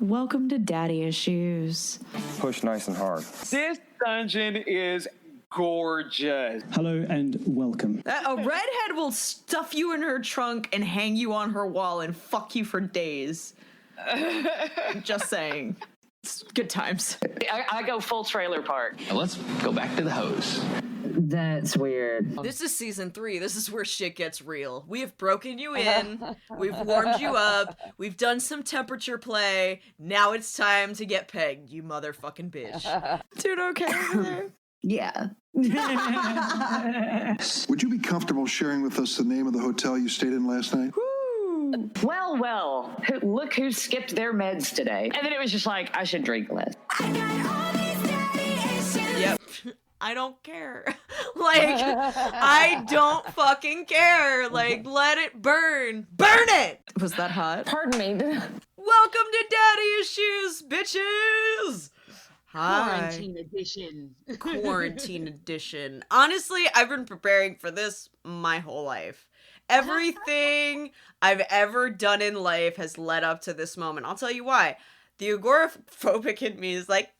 Welcome to Daddy Issues. Push nice and hard. This dungeon is gorgeous. Hello and welcome. A redhead will stuff you in her trunk and hang you on her wall and fuck you for days. Just saying. It's good times. I go full trailer park. Let's go back to the hose. That's weird. This is season 3. This is where shit gets real. We have broken you in. We've warmed you up. We've done some temperature play. Now it's time to get pegged, you motherfucking bitch. Dude, okay. Yeah. Would you be comfortable sharing with us the name of the hotel you stayed in last night? Well, look who skipped their meds today. And then it was just like, I should drink less. Yep. I don't care. I don't fucking care. Let it burn. Burn it! Was that hot? Pardon me. Welcome to Daddy Issues, bitches! Hi. Quarantine edition. Quarantine edition. Honestly, I've been preparing for this my whole life. Everything I've ever done in life has led up to this moment. I'll tell you why. The agoraphobic in me is like,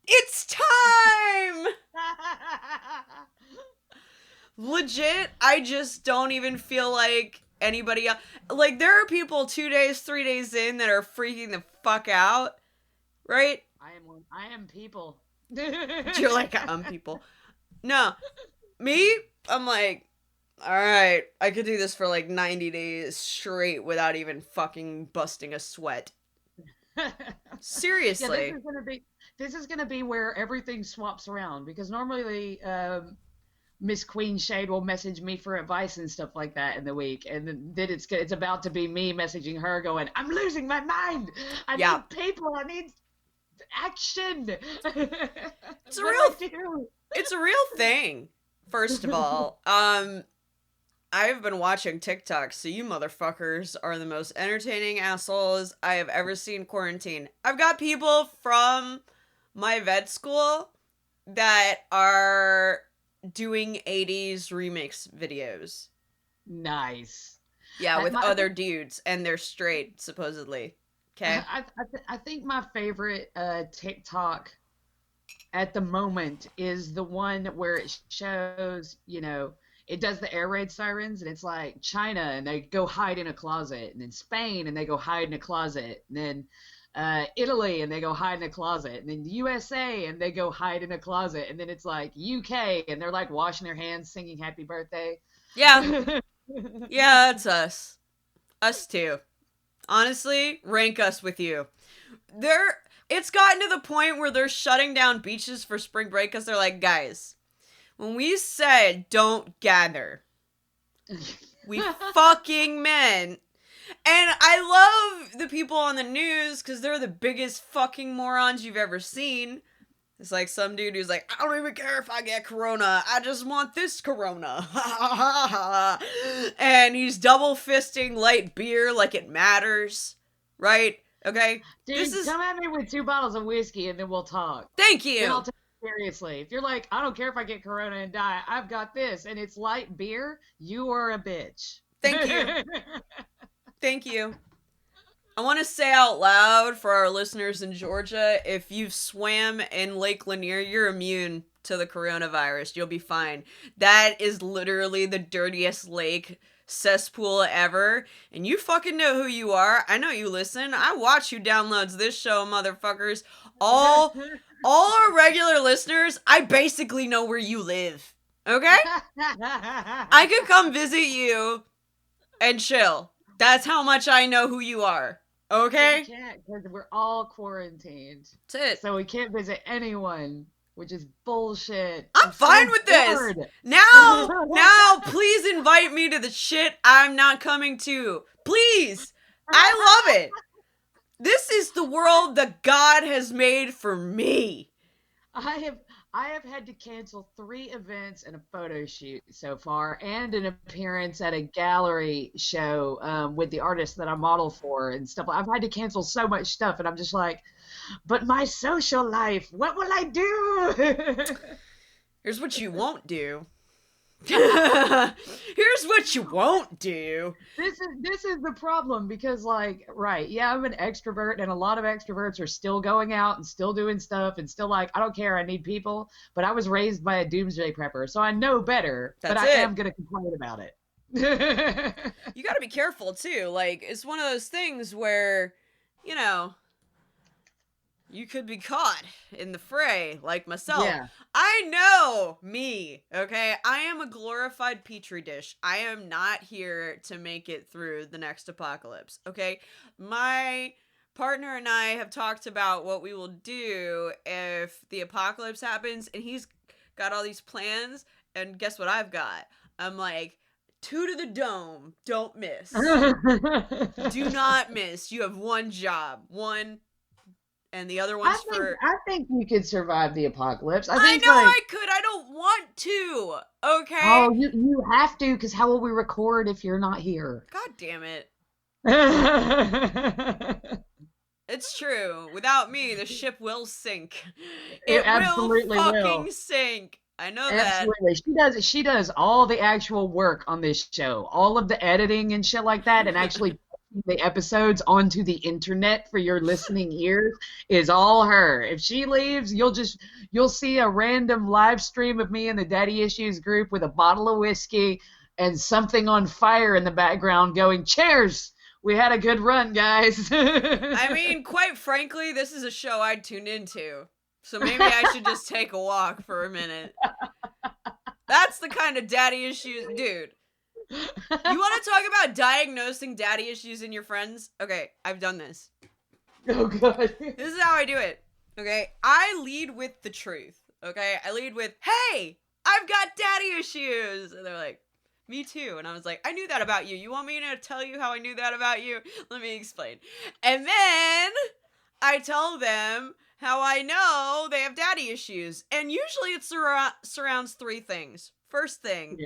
it's time! Legit, I just don't even feel like anybody else. Like, there are people 2 days, 3 days in that are freaking the fuck out, right? I am people. You're like, I'm people. No. Me, I'm like, alright, I could do this for like 90 days straight without even fucking busting a sweat. Seriously. Yeah, this is gonna be where everything swaps around, because normally Miss Queen Shade will message me for advice and stuff like that in the week, and then it's about to be me messaging her going, I'm losing my mind. I need people. I need action. It's a real thing. First of all, I've been watching TikTok, so you motherfuckers are the most entertaining assholes I have ever seen quarantine. I've got people from my vet school that are doing 80s remix videos. Nice. Yeah, with other dudes, and they're straight, supposedly. Okay? I think my favorite TikTok at the moment is the one where it shows, it does the air raid sirens, and it's like China, and they go hide in a closet, and then Spain, and they go hide in a closet, and then Italy, and they go hide in a closet, and then the USA, and they go hide in a closet, and then it's like UK, and they're like washing their hands, singing happy birthday. Yeah. Yeah, it's us. Us too. Honestly, rank us with you. It's gotten to the point where they're shutting down beaches for spring break because they're like, guys, when we said don't gather, we fucking meant. And I love the people on the news because they're the biggest fucking morons you've ever seen. It's like some dude who's like, I don't even care if I get corona. I just want this corona. And he's double fisting light beer like it matters. Right? Okay? Dude, come at me with 2 bottles of whiskey and then we'll talk. Thank you. Then I'll take it seriously. If you're like, I don't care if I get corona and die, I've got this, and it's light beer, you are a bitch. Thank you. Thank you. I want to say out loud for our listeners in Georgia, if you've swam in Lake Lanier, you're immune to the coronavirus. You'll be fine. That is literally the dirtiest lake cesspool ever. And you fucking know who you are. I know you listen. I watch who downloads this show, motherfuckers. All our regular listeners, I basically know where you live. Okay? I could come visit you and chill. That's how much I know who you are. Okay? We can't, because we're all quarantined. That's it. So we can't visit anyone, which is bullshit. I'm fine with this. Now, please invite me to the shit I'm not coming to. Please. I love it. This is the world that God has made for me. I have had to cancel 3 events and a photo shoot so far, and an appearance at a gallery show with the artist that I model for and stuff. I've had to cancel so much stuff, and I'm just like, but my social life, what will I do? Here's what you won't do. Here's what you won't do. This is the problem because, like, right, yeah, I'm an extrovert, and a lot of extroverts are still going out and still doing stuff and still like, I don't care, I need people. But I was raised by a doomsday prepper, so I know better. But I am gonna complain about it. You got to be careful too. Like, it's one of those things where, you know, you could be caught in the fray, like myself. Yeah. I know me, okay? I am a glorified petri dish. I am not here to make it through the next apocalypse, okay? My partner and I have talked about what we will do if the apocalypse happens, and he's got all these plans, and guess what I've got? I'm like, 2 to the dome, don't miss. Do not miss. You have one job. One, and the other one's I think you could survive the apocalypse. I know I could. I don't want to. Okay. Oh, you have to, because how will we record if you're not here? God damn it. It's true. Without me, the ship will sink. It absolutely will fucking will. sink. I know Absolutely. She does all the actual work on this show, all of the editing and shit like that, and actually the episodes onto the internet for your listening ears is all her. If she leaves, you'll see a random live stream of me in the Daddy Issues group with a bottle of whiskey and something on fire in the background going, cheers! We had a good run, guys. I mean, quite frankly, this is a show I'd tune into. So maybe I should just take a walk for a minute. That's the kind of daddy issues, dude. You want to talk about diagnosing daddy issues in your friends? Okay, I've done this. Oh, God. This is how I do it. Okay, I lead with the truth. Okay, I lead with, hey, I've got daddy issues. And they're like, me too. And I was like, I knew that about you. You want me to tell you how I knew that about you? Let me explain. And then I tell them how I know they have daddy issues. And usually it surrounds 3 things. First thing,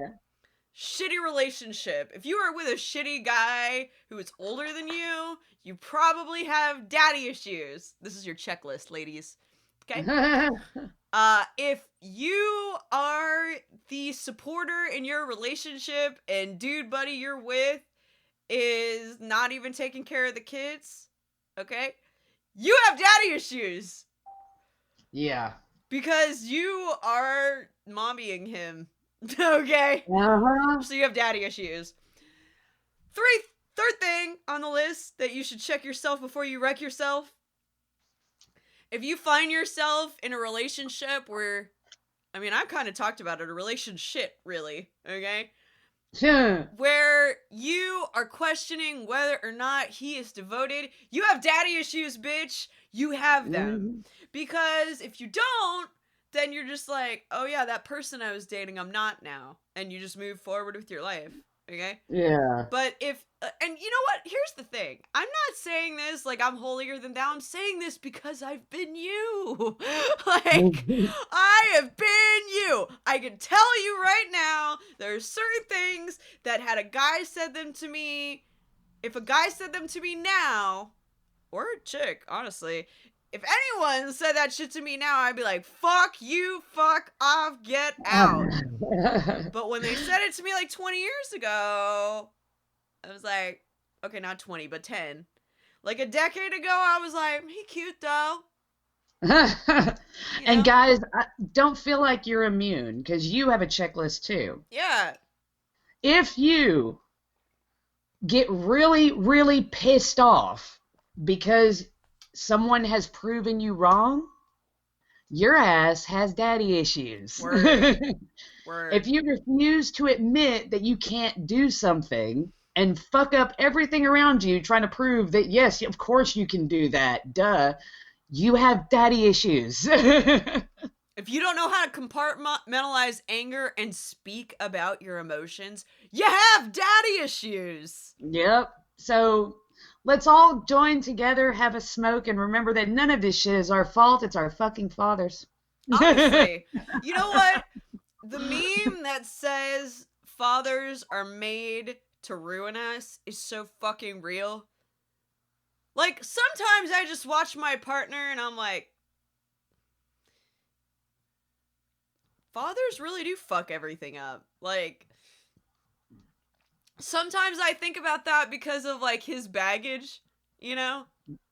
shitty relationship. If you are with a shitty guy who is older than you probably have daddy issues. This is your checklist, ladies. Okay? If you are the supporter in your relationship and dude buddy you're with is not even taking care of the kids, okay? You have daddy issues. Yeah. Because you are mommying him. Okay? Uh-huh. So you have daddy issues. Third thing on the list that you should check yourself before you wreck yourself. If you find yourself in a relationship where, I mean, I've kind of talked about it, a relationship, really, okay? Where you are questioning whether or not he is devoted, you have daddy issues, bitch. You have them. Because if you don't, then you're just like, oh yeah, that person I was dating, I'm not now. And you just move forward with your life. Okay? Yeah. But if, and you know what? Here's the thing. I'm not saying this like I'm holier than thou. I'm saying this because I've been you. Like, I have been you. I can tell you right now, there are certain things that had a guy said them to me, if a guy said them to me now, or a chick, honestly, if anyone said that shit to me now, I'd be like, fuck you, fuck off, get out. But when they said it to me like 20 years ago, I was like, okay, not 20, but 10. Like a decade ago, I was like, he cute though. And guys, don't feel like you're immune, because you have a checklist too. Yeah. If you get really, really pissed off because someone has proven you wrong, your ass has daddy issues. Word. Word. If you refuse to admit that you can't do something and fuck up everything around you trying to prove that, yes, of course you can do that, duh, you have daddy issues. If you don't know how to compartmentalize anger and speak about your emotions, you have daddy issues. Yep. So let's all join together, have a smoke, and remember that none of this shit is our fault. It's our fucking fathers. Honestly, you know what? The meme that says fathers are made to ruin us is so fucking real. Like, sometimes I just watch my partner and I'm like, fathers really do fuck everything up. Like, sometimes I think about that because of, like, his baggage, you know?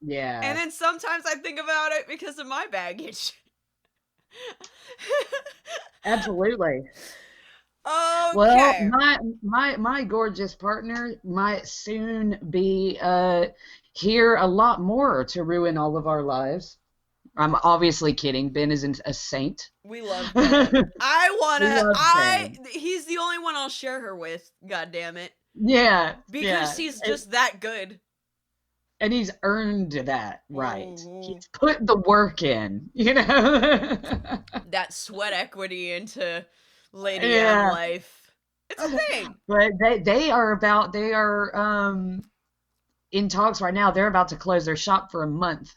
Yeah. And then sometimes I think about it because of my baggage. Absolutely. Okay. Well, my gorgeous partner might soon be here a lot more to ruin all of our lives. I'm obviously kidding. Ben isn't a saint. We love Ben. Ben. He's the only one I'll share her with, god damn it. Yeah. Because he's just that good. And he's earned that, right? Mhm. He's put the work in, you know? That sweat equity into Lady Yeah. M life. It's a thing. But they are in talks right now. They're about to close their shop for a month.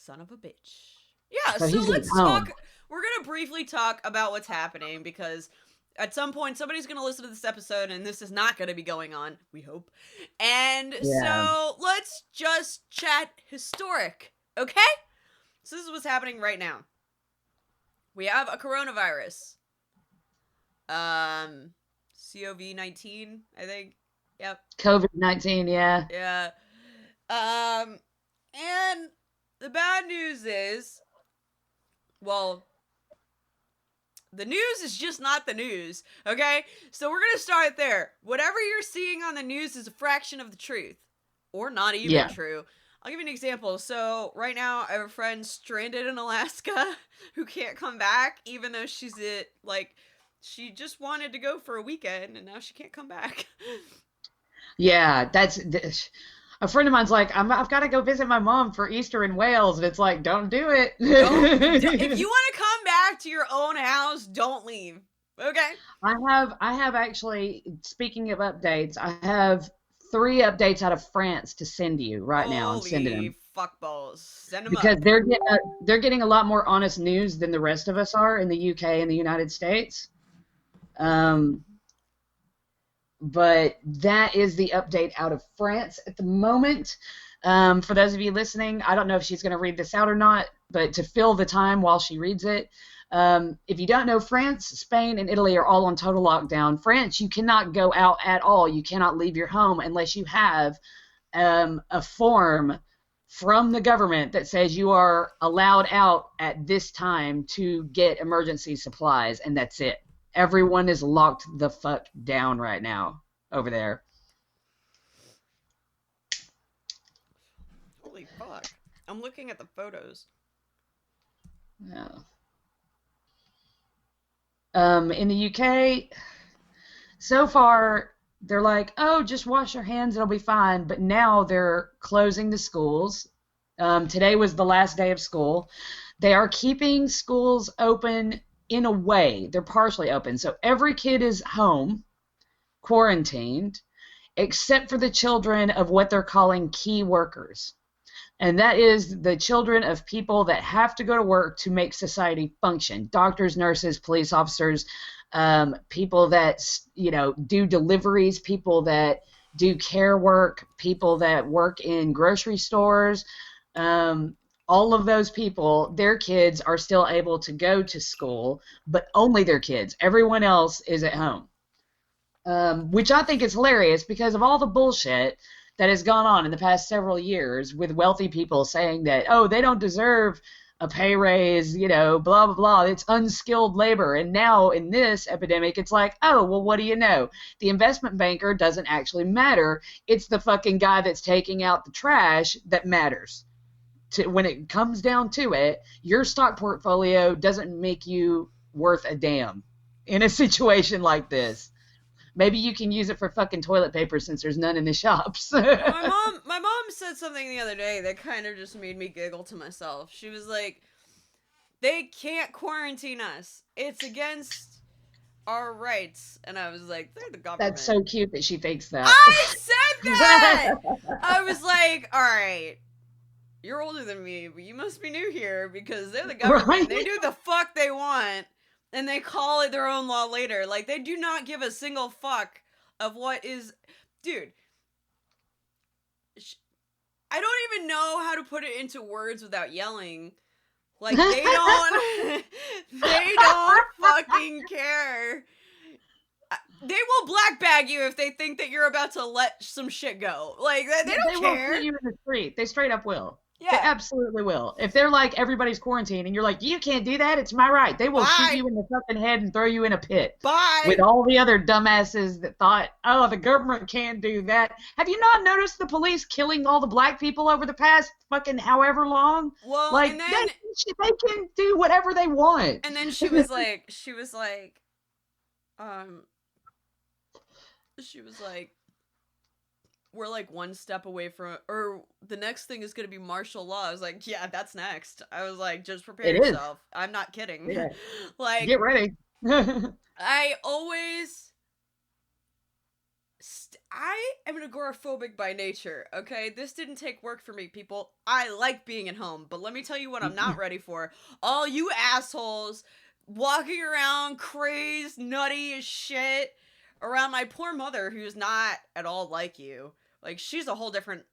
Son of a bitch. Yeah, So so he's let's home. talk. We're going to briefly talk about what's happening because at some point somebody's going to listen to this episode and this is not going to be going on, we hope. And so let's just chat historic, okay? So this is what's happening right now. We have a coronavirus. COVID-19, I think. Yep. COVID-19, yeah. Yeah. And the bad news is, well, the news is just not the news, okay? So we're gonna start there. Whatever you're seeing on the news is a fraction of the truth. Or not even true. I'll give you an example. So, right now, I have a friend stranded in Alaska who can't come back, even though she just wanted to go for a weekend, and now she can't come back. Yeah, that's a friend of mine's like, I've got to go visit my mom for Easter in Wales, and it's like, don't do it. If you want to come back to your own house, don't leave. Okay? I have actually, speaking of updates, I have 3 updates out of France to send you right now. I'm sending them. Fuckballs. Send them Because up. they're getting a lot more honest news than the rest of us are in the UK and the United States. But that is the update out of France at the moment. For those of you listening, I don't know if she's going to read this out or not, but to fill the time while she reads it, if you don't know, France, Spain, and Italy are all on total lockdown. France, you cannot go out at all. You cannot leave your home unless you have a form from the government that says you are allowed out at this time to get emergency supplies, and that's it. Everyone is locked the fuck down right now over there. Holy fuck. I'm looking at the photos. Yeah. In the UK, so far, they're like, oh, just wash your hands, it'll be fine. But now they're closing the schools. Today was the last day of school. They are keeping schools open in a way. They're partially open. So every kid is home, quarantined, except for the children of what they're calling key workers. And that is the children of people that have to go to work to make society function. Doctors, nurses, police officers, people that, do deliveries, people that do care work, people that work in grocery stores. All of those people, their kids are still able to go to school, but only their kids. Everyone else is at home, which I think is hilarious because of all the bullshit that has gone on in the past several years with wealthy people saying that, oh, they don't deserve a pay raise, blah, blah, blah. It's unskilled labor. And now in this epidemic, it's like, oh, well, what do you know? The investment banker doesn't actually matter. It's the fucking guy that's taking out the trash that matters. When it comes down to it, your stock portfolio doesn't make you worth a damn in a situation like this. Maybe you can use it for fucking toilet paper since there's none in the shops. my mom said something the other day that kind of just made me giggle to myself. She was like, they can't quarantine us. It's against our rights. And I was like, they're the government. That's so cute that she thinks that. I said that! I was like, all right, you're older than me, but you must be new here because they're the government. Right? They do the fuck they want. And they call it their own law later. Like, they do not give a single fuck of what is... Dude. I don't even know how to put it into words without yelling. Like, they don't... they don't fucking care. They will black bag you if they think that you're about to let some shit go. Like, they don't care. Will put you in the street. They straight up will. Yeah. They absolutely will. If they're like, everybody's quarantined, and you're like, you can't do that, it's my right. They will shoot you in the fucking head and throw you in a pit. Bye. With all the other dumbasses that thought, oh, the government can't do that. Have you not noticed the police killing all the black people over the past fucking however long? Well, like, and then they can do whatever they want. And then she was like, we're like one step away from, or the next thing is going to be martial law. I was like, yeah, that's next. I was like, just prepare yourself. I'm not kidding. Yeah. Like, get ready. I am an agoraphobic by nature, okay? This didn't take work for me, people. I like being at home, but let me tell you what I'm not ready for. All you assholes walking around crazed, nutty as shit around my poor mother, who's not at all like you. Like, she's a whole different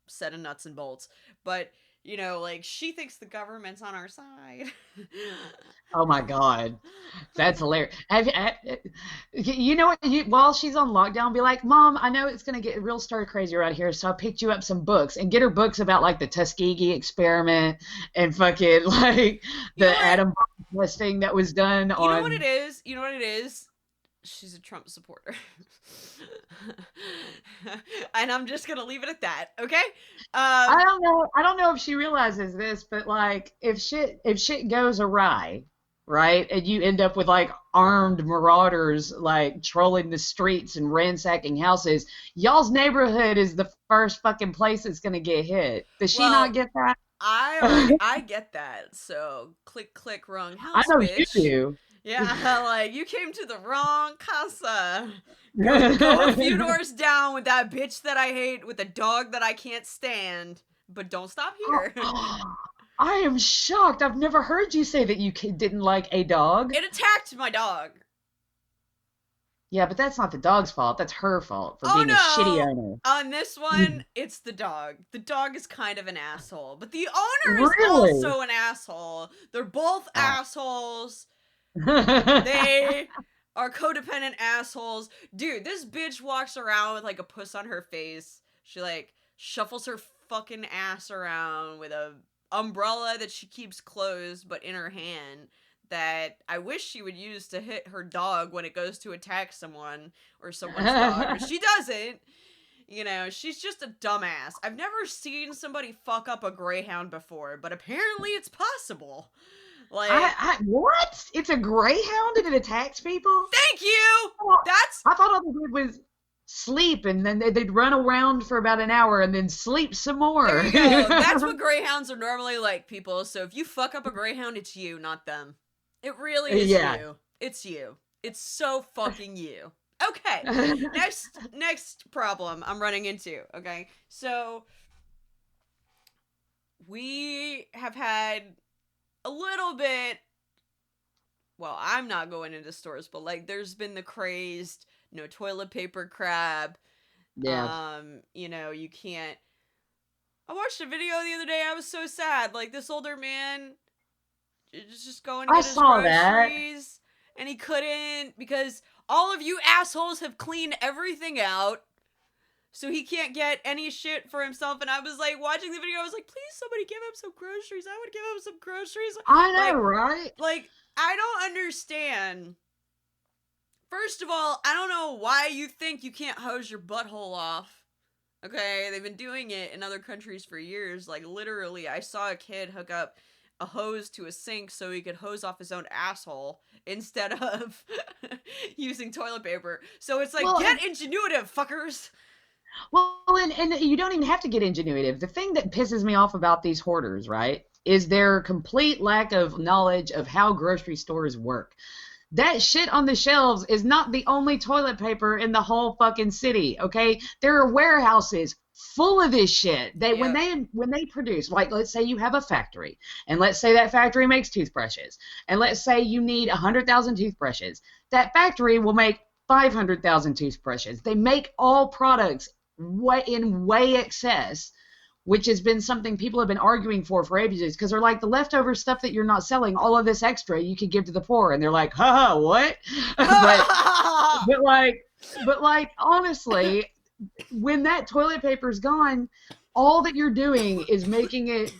set of nuts and bolts. But, you know, like, she thinks the government's on our side. Oh my God. That's hilarious. You know what? While she's on lockdown, be like, Mom, I know it's going to get real stir crazy around here, so I picked you up some books. And get her books about, like, the Tuskegee experiment and fucking, like, the atom bomb testing that was done on... You know what it is? You know what it is? She's a Trump supporter. And I'm just gonna leave it at that, okay? I don't know if she realizes this, but like if shit goes awry, right, and you end up with like armed marauders like trolling the streets and ransacking houses, y'all's neighborhood is the first fucking place that's gonna get hit. Does she not get that? I get that. So click wrong house. I know bitch. you do. Yeah, like, you came to the wrong casa. Go a few doors down with that bitch that I hate, with a dog that I can't stand. But don't stop here. I am shocked. I've never heard you say that you didn't like a dog. It attacked my dog. Yeah, but that's not the dog's fault. That's her fault for being a shitty owner. On this one, it's the dog. The dog is kind of an asshole. But the owner is also an asshole. They're both assholes. They are codependent assholes. Dude, this bitch walks around with like a puss on her face. She like shuffles her fucking ass around with a umbrella that she keeps closed but in her hand that I wish she would use to hit her dog when it goes to attack someone or someone's dog. But she doesn't. You know, she's just a dumbass. I've never seen somebody fuck up a greyhound before, but apparently it's possible. Like, what? It's a greyhound and it attacks people? Thank you! I thought all they did was sleep, and then they'd run around for about an hour and then sleep some more. There you go. That's what greyhounds are normally like, people. So if you fuck up a greyhound, it's you, not them. It really is you. It's you. It's so fucking you. Okay. Next problem I'm running into, okay? So we have had a little bit, well, I'm not going into stores, but like there's been the crazed no toilet paper crap. Yeah. You know, you can't. I watched a video the other day. I was so sad. Like, this older man just going to get his groceries, and he couldn't because all of you assholes have cleaned everything out. So he can't get any shit for himself. And I was like, watching the video, I was like, please somebody give him some groceries. I would give him some groceries. I know, right? Like, I don't understand. First of all, I don't know why you think you can't hose your butthole off. Okay, they've been doing it in other countries for years. Like, literally, I saw a kid hook up a hose to a sink so he could hose off his own asshole instead of using toilet paper. So it's like, get ingenuitive, fuckers. Well, and you don't even have to get ingenuitive. The thing that pisses me off about these hoarders, right, is their complete lack of knowledge of how grocery stores work. That shit on the shelves is not the only toilet paper in the whole fucking city, okay? There are warehouses full of this shit. When they produce, like, let's say you have a factory, and let's say that factory makes toothbrushes, and let's say you need 100,000 toothbrushes. That factory will make 500,000 toothbrushes. They make all products in way excess which has been something people have been arguing for ages, because they're like, the leftover stuff that you're not selling, all of this extra you could give to the poor, and they're like, haha, what? but like honestly, when that toilet paper's gone, all that you're doing is making it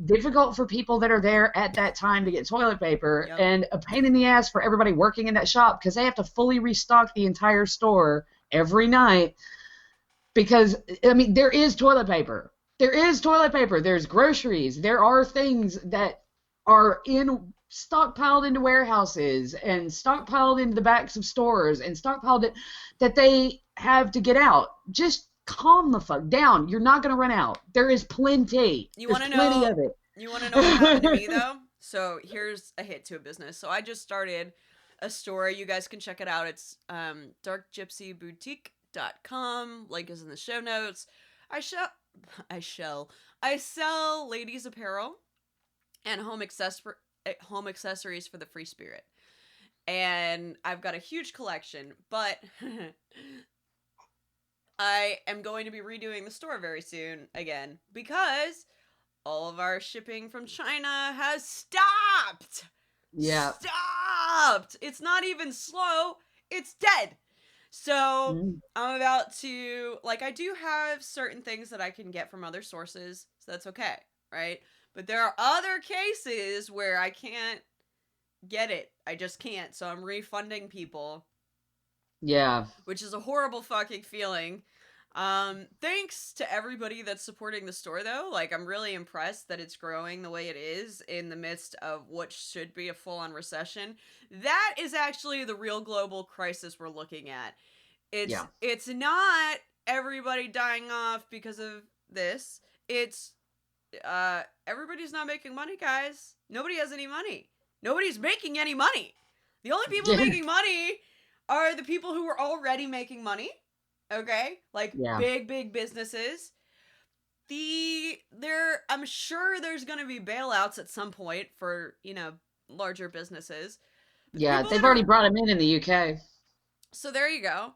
difficult for people that are there at that time to get toilet paper, and a pain in the ass for everybody working in that shop, because they have to fully restock the entire store every night. Because, I mean, there is toilet paper. There is toilet paper. There's groceries. There are things that are stockpiled into warehouses and stockpiled into the backs of stores and stockpiled that they have to get out. Just calm the fuck down. You're not going to run out. There is plenty. You want to know? Plenty of it. You want to know what happened to me though? So here's a hit to a business. So I just started a store. You guys can check it out. It's darkgypsyboutique.com. Link is in the show notes. I sell ladies apparel and home accessories for the free spirit. And I've got a huge collection, but I am going to be redoing the store very soon again, because all of our shipping from China has stopped. Yeah. Stopped. It's not even slow. It's dead. So I'm about to, like, I do have certain things that I can get from other sources, so that's okay, right? But there are other cases where I can't get it. I just can't. So I'm refunding people. Yeah. Which is a horrible fucking feeling. Thanks to everybody that's supporting the store, though. Like, I'm really impressed that it's growing the way it is in the midst of what should be a full-on recession. That is actually the real global crisis we're looking at. It's not everybody dying off because of this. It's everybody's not making money, guys. Nobody has any money. Nobody's making any money. The only people making money are the people who were already making money. Okay? Like, big businesses. I'm sure there's going to be bailouts at some point for, larger businesses. Yeah, they've already brought them in the UK. So there you go.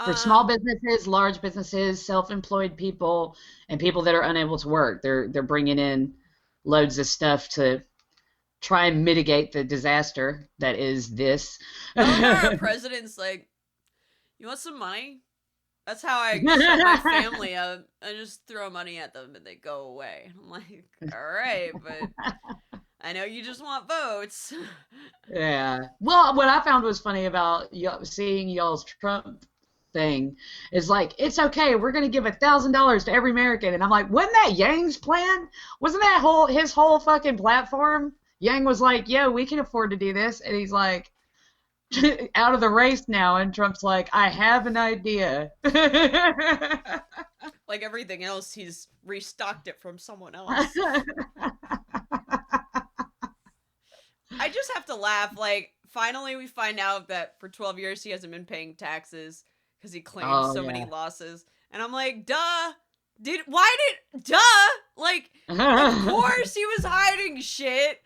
For small businesses, large businesses, self-employed people, and people that are unable to work. They're bringing in loads of stuff to try and mitigate the disaster that is this. Our president's like, you want some money? That's how I shut my family up. I just throw money at them and they go away. I'm like, all right, but I know you just want votes. Yeah. Well, what I found was funny about seeing y'all's Trump thing is like, it's okay, we're going to give $1,000 to every American. And I'm like, wasn't that Yang's plan? Wasn't that his whole fucking platform? Yang was like, yo, we can afford to do this. And he's like, out of the race now, and Trump's like, I have an idea. Like everything else, he's restocked it from someone else. I just have to laugh. Like, finally we find out that for 12 years he hasn't been paying taxes because he claimed so many losses. And I'm like, duh. Like, of course he was hiding shit.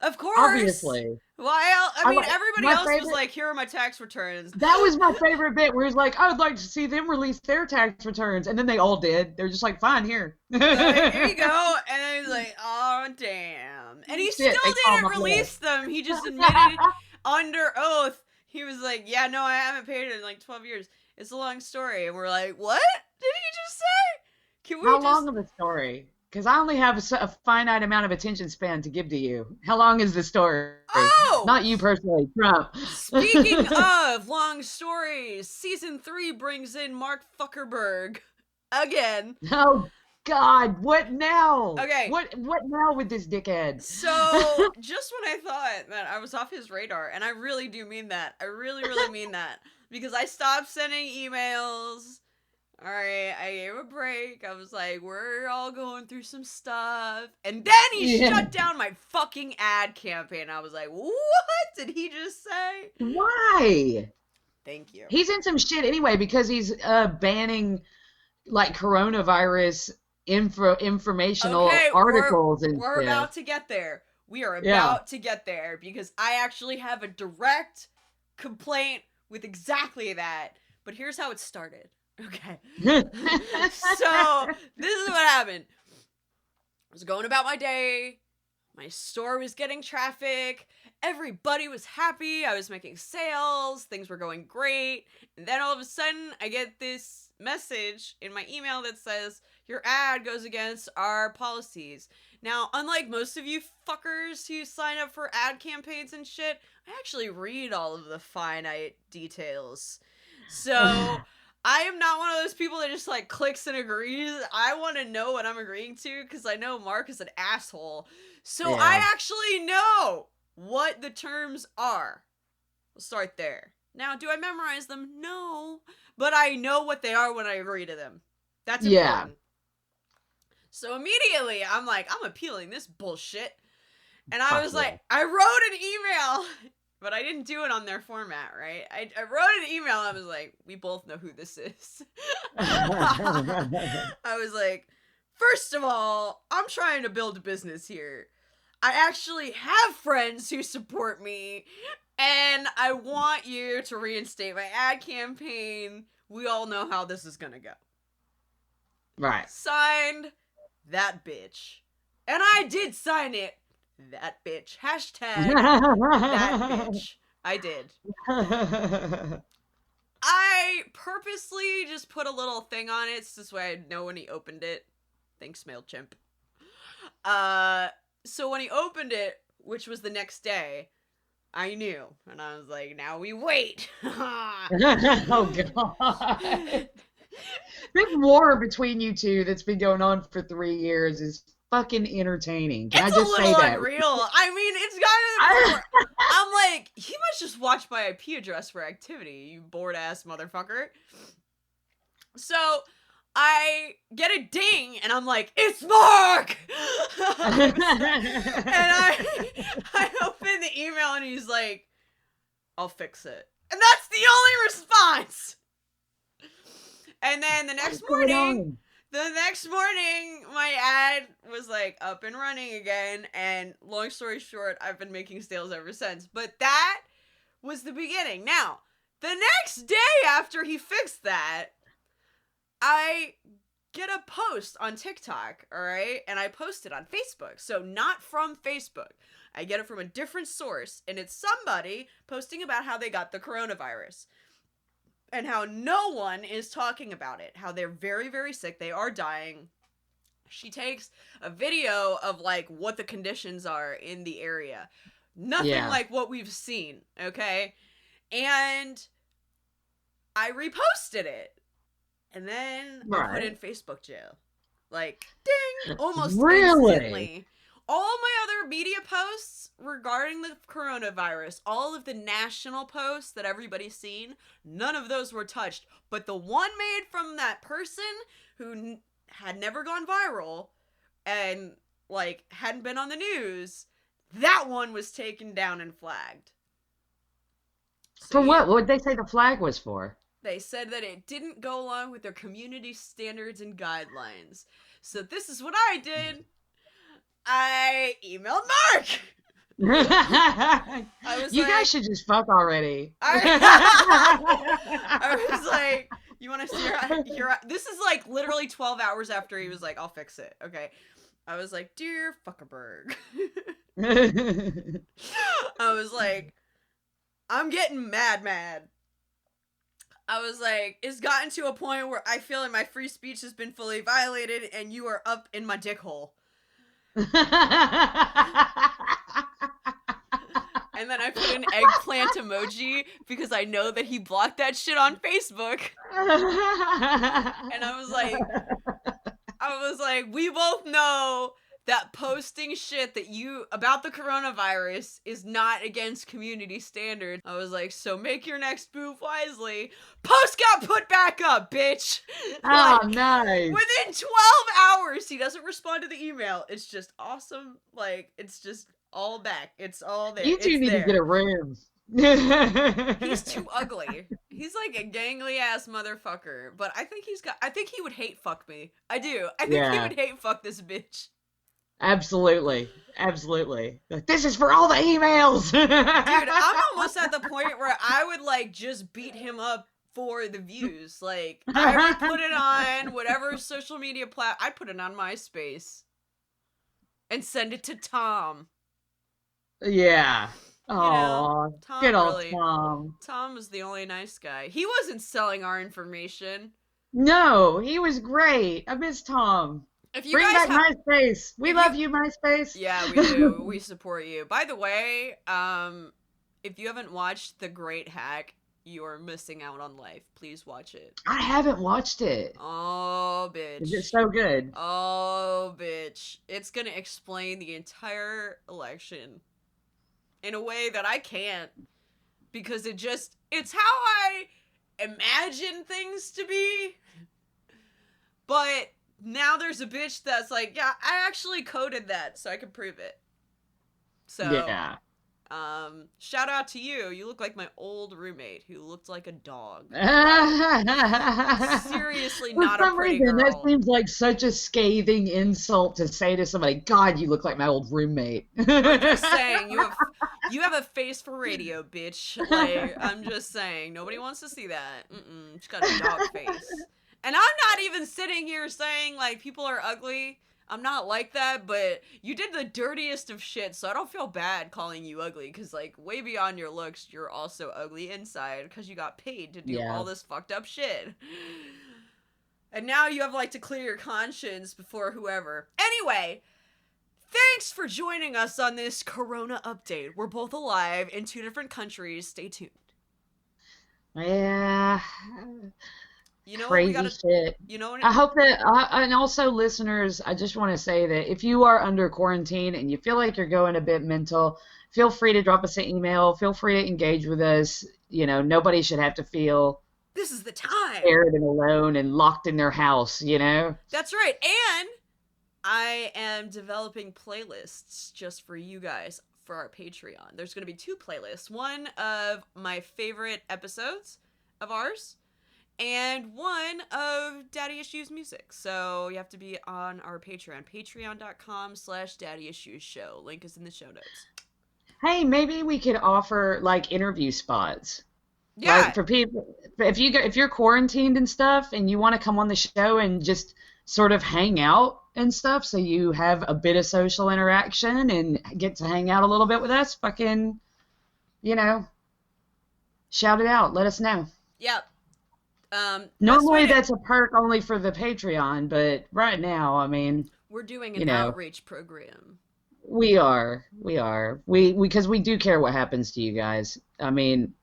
Of course. Obviously. Well, everybody else was like, here are my tax returns. That was my favorite bit, where he's like, I would like to see them release their tax returns. And then they all did. They're just like, fine, here. Here you go. And then he's like, oh, damn. And he still didn't release them. He just admitted under oath. He was like, yeah, no, I haven't paid it in like 12 years. It's a long story. And we're like, what did he just say? How long of a story? Because I only have a finite amount of attention span to give to you. How long is the story? Oh! Not you personally, Trump. Speaking of long stories, season 3 brings in Mark Zuckerberg again. Oh, God. What now? Okay. What now with this dickhead? So, just when I thought that I was off his radar, and I really do mean that. I really, really mean that. Because I stopped sending emails. Alright, I gave a break. I was like, we're all going through some stuff. And then he shut down my fucking ad campaign. I was like, what did he just say? Why? Thank you. He's in some shit anyway, because he's banning, like, coronavirus informational articles and we're about to get there. We are about to get there, because I actually have a direct complaint with exactly that. But here's how it started. Okay. So this is what happened. I was going about my day. My store was getting traffic. Everybody was happy. I was making sales. Things were going great. And then all of a sudden, I get this message in my email that says, your ad goes against our policies. Now, unlike most of you fuckers who sign up for ad campaigns and shit, I actually read all of the finite details. So I am not one of those people that just like clicks and agrees. I want to know what I'm agreeing to because I know Mark is an asshole. So I actually know what the terms are. We'll start there. Now, do I memorize them? No. But I know what they are when I agree to them. That's important. So immediately, I'm like, I'm appealing this bullshit. And I was like, I wrote an email, but I didn't do it on their format, right? I wrote an email. I was like, we both know who this is. I was like, first of all, I'm trying to build a business here. I actually have friends who support me, and I want you to reinstate my ad campaign. We all know how this is gonna go. Right. Signed, that bitch. And I did sign it. That bitch. Hashtag that bitch. I did. I purposely just put a little thing on it so this way I'd know when he opened it. Thanks, MailChimp. So when he opened it, which was the next day, I knew. And I was like, now we wait. Oh, God. This war between you two that's been going on for 3 years is fucking entertaining. Can I just say that? It's a little unreal. I mean, it's gotten to the point where I'm like, he must just watch my IP address for activity, you bored-ass motherfucker. So I get a ding, and I'm like, it's Mark! And I open the email, and he's like, I'll fix it. And that's the only response! And then the next morning, my ad was like up and running again. And long story short, I've been making sales ever since. But that was the beginning. Now, the next day after he fixed that, I get a post on TikTok, all right? And I post it on Facebook. So not from Facebook. I get it from a different source. And it's somebody posting about how they got the coronavirus. And how no one is talking about it. How they're very, very sick. They are dying. She takes a video of, like, what the conditions are in the area. Nothing like what we've seen, okay? And I reposted it. And then I put in Facebook jail. Like, ding! Almost instantly. All my other media posts regarding the coronavirus, all of the national posts that everybody's seen, none of those were touched. But the one made from that person who had never gone viral and, like, hadn't been on the news, that one was taken down and flagged. So, for what? What did they say the flag was for? They said that it didn't go along with their community standards and guidelines. So this is what I did. I emailed Mark. You guys should just fuck already. I was like, you want to see here? This is like literally 12 hours after he was like, I'll fix it. Okay. I was like, dear Fuckerberg. I was like, I'm getting mad. I was like, it's gotten to a point where I feel like my free speech has been fully violated and you are up in my dick hole. And then I put an eggplant emoji because I know that he blocked that shit on Facebook. And I was like, we both know that posting shit that about the coronavirus is not against community standards. I was like, so make your next move wisely. Post got put back up, bitch. Oh, nice. Within 12 hours, he doesn't respond to the email. It's just awesome. Like, it's just all back. It's all there. You two need to get a room. He's too ugly. He's like a gangly ass motherfucker. But I think he would hate fuck me. I do. I think he would hate fuck this bitch. Absolutely. Like, this is for all the emails. Dude, I'm almost at the point where I would like just beat him up for the views. Like, I would put it on whatever social media I'd put it on MySpace and send it to Tom. Yeah. You know, Oh, Tom good old really. Tom. Tom was the only nice guy. He wasn't selling our information. No, he was great. I miss Tom. If you Bring guys back MySpace. We love you, MySpace. Yeah, we do. We support you. By the way, if you haven't watched The Great Hack, you are missing out on life. Please watch it. I haven't watched it. Oh, bitch. Is it so good? Oh, bitch. It's gonna explain the entire election in a way that I can't, because it's how I imagine things to be. But now there's a bitch that's like, yeah, I actually coded that so I can prove it. So, Yeah. Shout out to you. You look like my old roommate who looked like a dog. Seriously, For not a some pretty reason, that girl. seems like such a scathing insult to say to somebody. God, you look like my old roommate. I'm just saying, you have a face for radio, bitch. Like, I'm just saying, nobody wants to see that. She's got a dog face. And I'm not even sitting here saying, like, people are ugly. I'm not like that, but you did the dirtiest of shit, so I don't feel bad calling you ugly, because, like, way beyond your looks, you're also ugly inside, because you got paid to do all this fucked up shit. And now you have, like, to clear your conscience before whoever. Anyway, thanks for joining us on this Corona update. We're both alive in 2 different countries. Stay tuned. Yeah. You know Crazy what we gotta, shit. You know what? I hope that, and also listeners, I just want to say that if you are under quarantine and you feel like you're going a bit mental, feel free to drop us an email. Feel free to engage with us. You know, nobody should have to feel This is the time. scared and alone and locked in their house, you know? That's right. And I am developing playlists just for you guys for our Patreon. There's going to be 2 playlists. One of my favorite episodes of ours, and one of Daddy Issues music. So you have to be on our Patreon. Patreon.com/DaddyIssuesShow. Link is in the show notes. Hey, maybe we could offer like interview spots. Yeah. Like for people, if you're quarantined and stuff, and you want to come on the show and just sort of hang out and stuff, so you have a bit of social interaction and get to hang out a little bit with us, fucking, you know, shout it out. Let us know. Yep. Normally that's a perk only for the Patreon, but right now, I mean, we're doing an outreach program. We are. Because we do care what happens to you guys. I mean,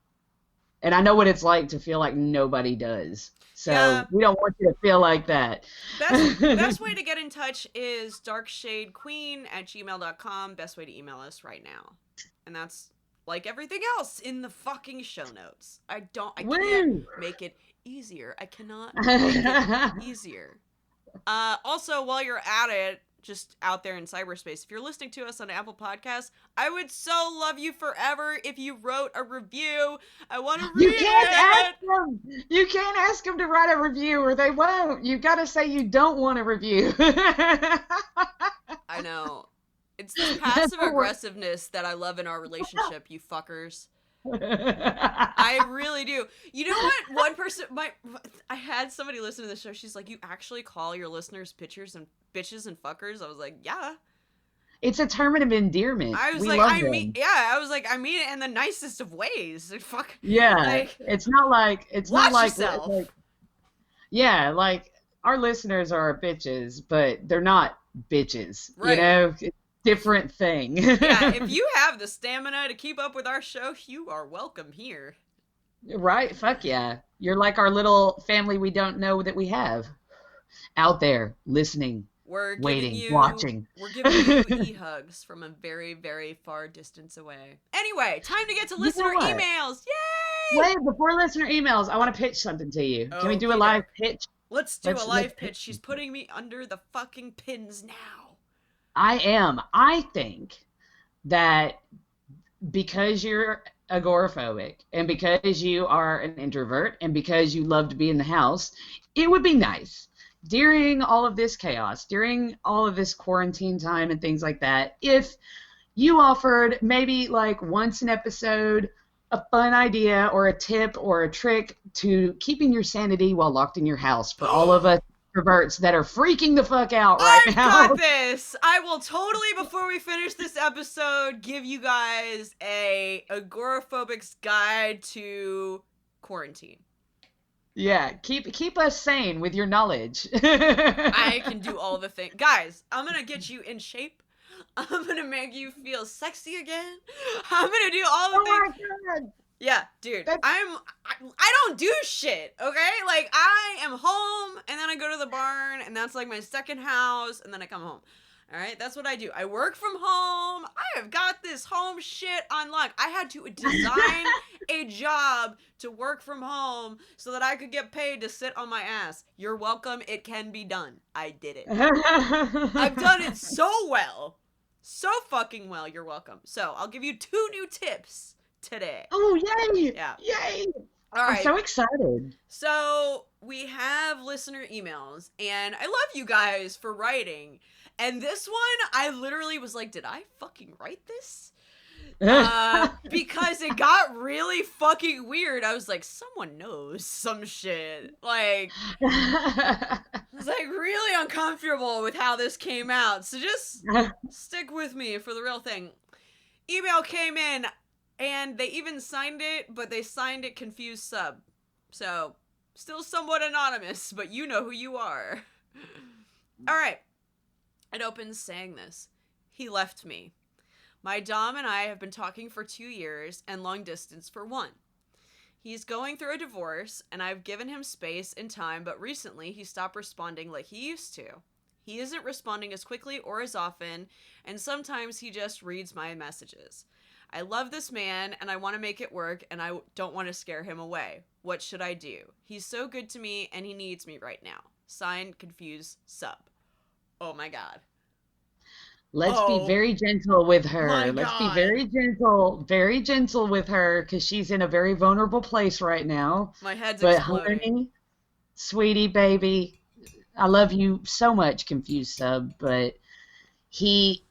and I know what it's like to feel like nobody does. So we don't want you to feel like that. Best way to get in touch is DarkShadeQueen@gmail.com. Best way to email us right now. And that's like everything else in the fucking show notes. I can't make it easier. I cannot make it easier. Also, while you're at it, just out there in cyberspace, if you're listening to us on Apple Podcasts, I would so love you forever if you wrote a review. I want to read it. You can't ask them to write a review or they won't. You got to say you don't want a review. I know. It's this passive aggressiveness that I love in our relationship, you fuckers. I really do. You know what? One person, I had somebody listen to the show. She's like, "You actually call your listeners bitches and fuckers?" I was like, "Yeah." It's a term of endearment. I was I mean it in the nicest of ways. Fuck. Yeah. Like, it's not like yourself. Yeah, like our listeners are bitches, but they're not bitches. Right. You know? Different thing. Yeah, if you have the stamina to keep up with our show, you are welcome here. Right? Fuck yeah. You're like our little family we don't know that we have out there listening, waiting, watching. We're giving you e-hugs from a very, very far distance away. Anyway, time to get to listener emails. Yay! Wait, before listener emails, I want to pitch something to you. Can we do a live pitch? Let's do a live pitch. She's putting me under the fucking pins now. I think that because you're agoraphobic and because you are an introvert and because you love to be in the house, it would be nice during all of this chaos, during all of this quarantine time and things like that, if you offered maybe like once an episode a fun idea or a tip or a trick to keeping your sanity while locked in your house for all of us perverts that are freaking the fuck out right I've now. got this. I will totally, before we finish this episode, give you guys a agoraphobic's guide to quarantine. Yeah, keep us sane with your knowledge. I can do all the things. Guys, I'm gonna get you in shape. I'm gonna make you feel sexy again. I'm gonna do all the things. my God. Yeah, dude, I don't do shit, okay? Like, I am home, and then I go to the barn, and that's like my second house, and then I come home. All right, that's what I do. I work from home. I have got this home shit on lock. I had to design a job to work from home so that I could get paid to sit on my ass. You're welcome. It can be done. I did it. I've done it so well. So fucking well. You're welcome. So I'll give you 2 new tips today. Oh, yay! Yeah. Yay! All right. I'm so excited. So we have listener emails, and I love you guys for writing. And this one, I literally was like, did I fucking write this? Because it got really fucking weird. I was like, someone knows some shit. Like, I was like really uncomfortable with how this came out. So just stick with me for the real thing. Email came in, and they even signed it, but they signed it confused sub. So, still somewhat anonymous, but you know who you are. All right. It opens saying this. He left me. My dom and I have been talking for 2 years and long distance for 1. He's going through a divorce, and I've given him space and time, but recently he stopped responding like he used to. He isn't responding as quickly or as often, and sometimes he just reads my messages. I love this man, and I want to make it work, and I don't want to scare him away. What should I do? He's so good to me, and he needs me right now. Signed, confused, sub. Oh my God. Let's be very gentle with my her. Let's be God. very gentle with her because she's in a very vulnerable place right now. My head's But exploding. honey, sweetie, baby, I love you so much, confused sub, but he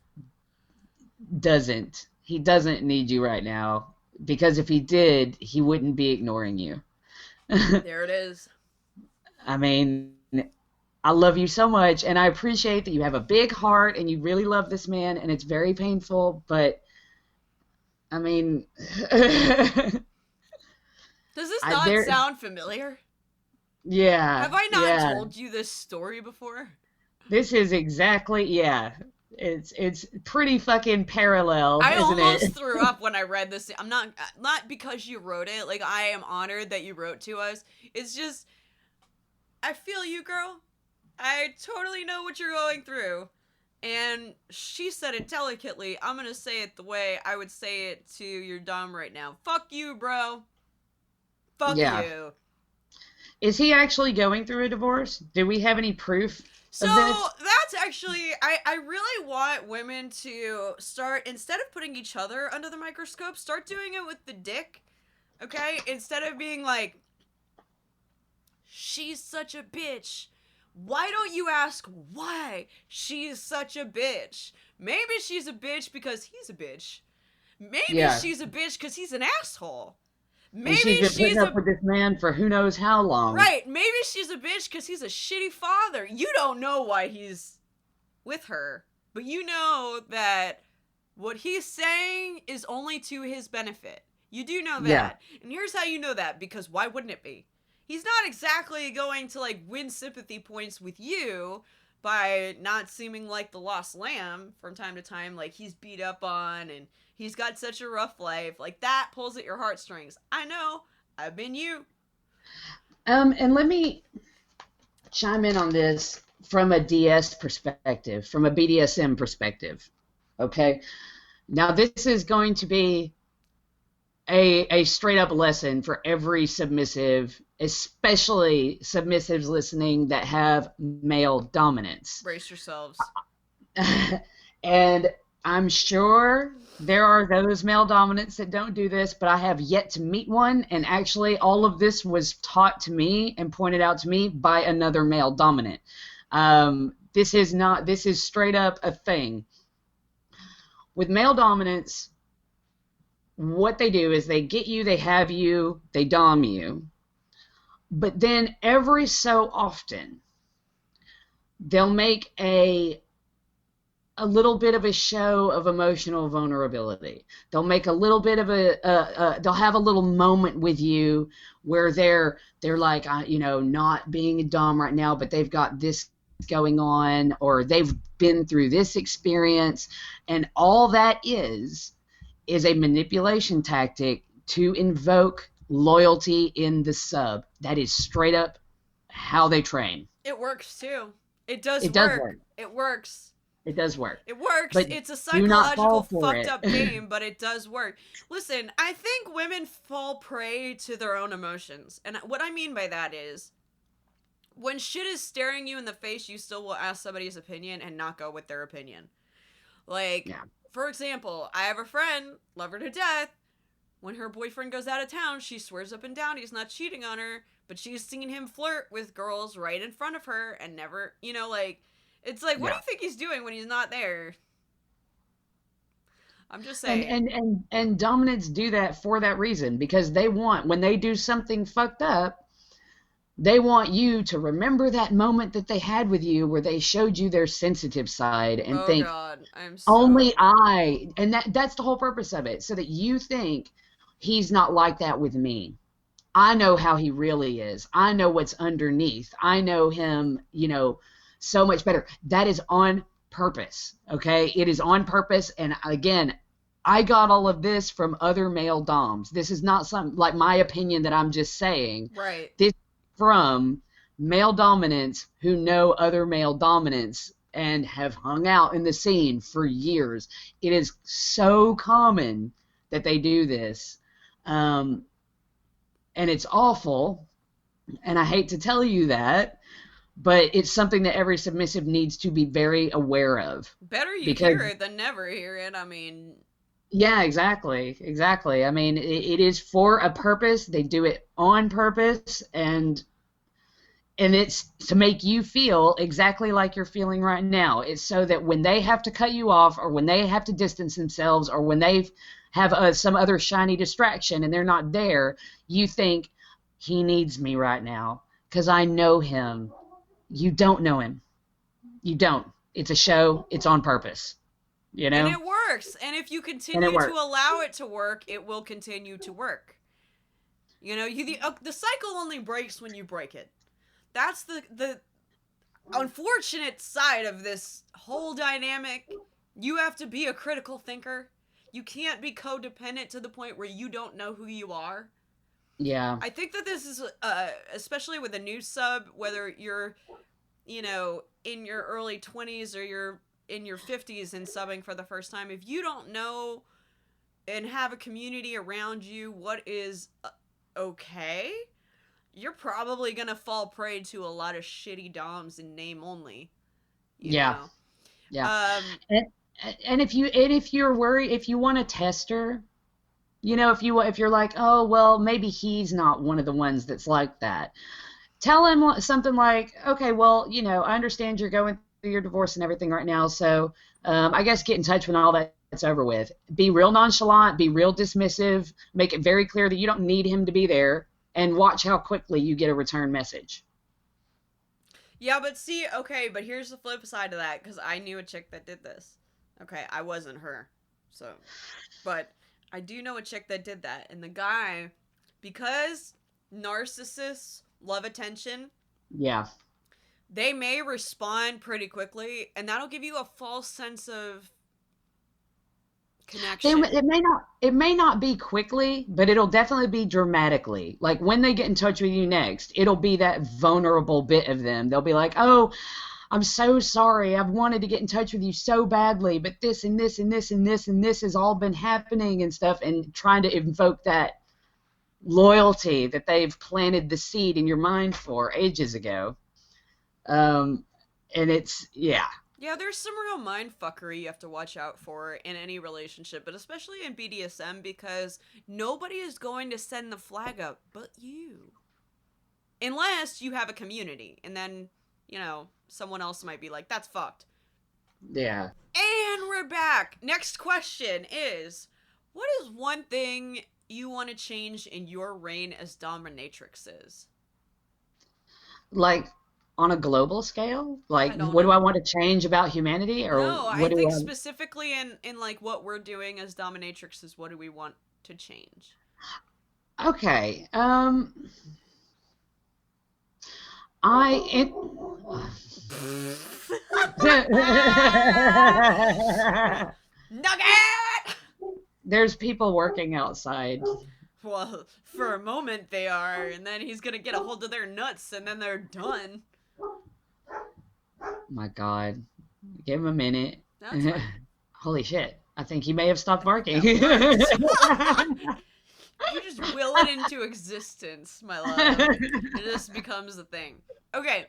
doesn't. He doesn't need you right now because if he did, he wouldn't be ignoring you. There it is. I mean, I love you so much, and I appreciate that you have a big heart and you really love this man, and it's very painful, but, I mean... Does this not sound familiar? Yeah. Have I not told you this story before? This is exactly, yeah. It's pretty fucking parallel, I isn't almost it? threw up when I read this. I'm not because you wrote it. Like, I am honored that you wrote to us. It's just, I feel you, girl. I totally know what you're going through. And she said it delicately. I'm gonna say it the way I would say it to your dom right now. Fuck you, bro. Fuck you. Is he actually going through a divorce? Do we have any proof So of this? that's actually, I really want women to start, instead of putting each other under the microscope, start doing it with the dick, okay? Instead of being like, she's such a bitch. Why don't you ask why she's such a bitch? Maybe she's a bitch because he's a bitch. Maybe she's a bitch because he's an asshole. Maybe she's been putting up with this man for who knows how long. Right. Maybe she's a bitch because he's a shitty father. You don't know why he's with her, but you know that what he's saying is only to his benefit. You do know that. Yeah. And here's how you know that, because why wouldn't it be? He's not exactly going to, like, win sympathy points with you by not seeming like the lost lamb from time to time, like he's beat up on and he's got such a rough life. Like, that pulls at your heartstrings. I know. I've been you. And let me chime in on this from a DS perspective, from a BDSM perspective. Okay? Now, this is going to be a straight up lesson for every submissive, especially submissives listening that have male dominance. Brace yourselves. And I'm sure there are those male dominants that don't do this, but I have yet to meet one, and actually all of this was taught to me and pointed out to me by another male dominant. This is straight up a thing. With male dominance, what they do is they get you, they have you, they dom you. But then every so often, they'll make a little bit of a show of emotional vulnerability. They'll make a little bit of they'll have a little moment with you where they're like, not being a dom right now, but they've got this going on, or they've been through this experience, and all that is a manipulation tactic to invoke loyalty in the sub. That is straight up how they train. It works too. It does It work. does work. It works. It does work. It works. But It's a do not fall psychological for fucked it. up game, but it does work. Listen, I think women fall prey to their own emotions. And what I mean by that is, when shit is staring you in the face, you still will ask somebody's opinion and not go with their opinion. Like, Yeah. for example, I have a friend, love her to death. When her boyfriend goes out of town, she swears up and down he's not cheating on her, but she's seen him flirt with girls right in front of her and never, it's like, what do you think he's doing when he's not there? I'm just saying. And dominants do that for that reason, because they want, when they do something fucked up, they want you to remember that moment that they had with you where they showed you their sensitive side and Oh think, God, I'm so... only I, and that's the whole purpose of it, so that you think he's not like that with me. I know how he really is. I know what's underneath. I know him, so much better. That is on purpose, okay? It is on purpose, and again, I got all of this from other male doms. This is not some, like, my opinion that I'm just saying. Right. This from male dominants who know other male dominants and have hung out in the scene for years. It is so common that they do this. And it's awful, and I hate to tell you that, but it's something that every submissive needs to be very aware of. Better you hear it than never hear it. I mean... Yeah, exactly. I mean, it is for a purpose. They do it on purpose, and it's to make you feel exactly like you're feeling right now. It's so that when they have to cut you off, or when they have to distance themselves, or when they have some other shiny distraction and they're not there, you think, he needs me right now because I know him. You don't know him. You don't. It's a show. It's on purpose. And it works. And if you continue to allow it to work, it will continue to work. The cycle only breaks when you break it. That's the unfortunate side of this whole dynamic. You have to be a critical thinker. You can't be codependent to the point where you don't know who you are. Yeah. I think that this is, especially with a new sub, whether you're, in your early 20s or you're in your 50s and subbing for the first time, if you don't know and have a community around you what is okay, you're probably going to fall prey to a lot of shitty doms in name only. You know? Yeah. And if you're worried, if you want to test her, if you're like, oh, well, maybe he's not one of the ones that's like that, tell him something like, okay, well, I understand you're going through your divorce and everything right now, so I guess get in touch when all that's over with. Be real nonchalant, be real dismissive, make it very clear that you don't need him to be there, and watch how quickly you get a return message. Yeah, but see, okay, but here's the flip side of that, because I knew a chick that did this. Okay, I wasn't her, so, but I do know a chick that did that, and the guy, because narcissists love attention, yeah, they may respond pretty quickly, and that'll give you a false sense of connection. It may not be quickly, but it'll definitely be dramatically. Like when they get in touch with you next, it'll be that vulnerable bit of them. They'll be like, oh, I'm so sorry. I've wanted to get in touch with you so badly, but this and this and this and this and this has all been happening and stuff, and trying to invoke that loyalty that they've planted the seed in your mind for ages ago. And it's, yeah. Yeah, there's some real mindfuckery you have to watch out for in any relationship, but especially in BDSM, because nobody is going to send the flag up but you. Unless you have a community, and then, someone else might be like, that's fucked. Yeah. And we're back. Next question is, What is one thing you want to change in your reign as Dominatrixes? Like on a global scale? Like I don't what do know. I want to change about humanity, or No, I what do think I? specifically in like what we're doing as Dominatrixes, what do we want to change? Okay. I it. Nugget! There's people working outside. Well, for a moment they are, and then he's gonna get a hold of their nuts, and then they're done. My God. Give him a minute. That's fine. Holy shit. I think he may have stopped barking. You just will it into existence, my love. It just becomes a thing. Okay.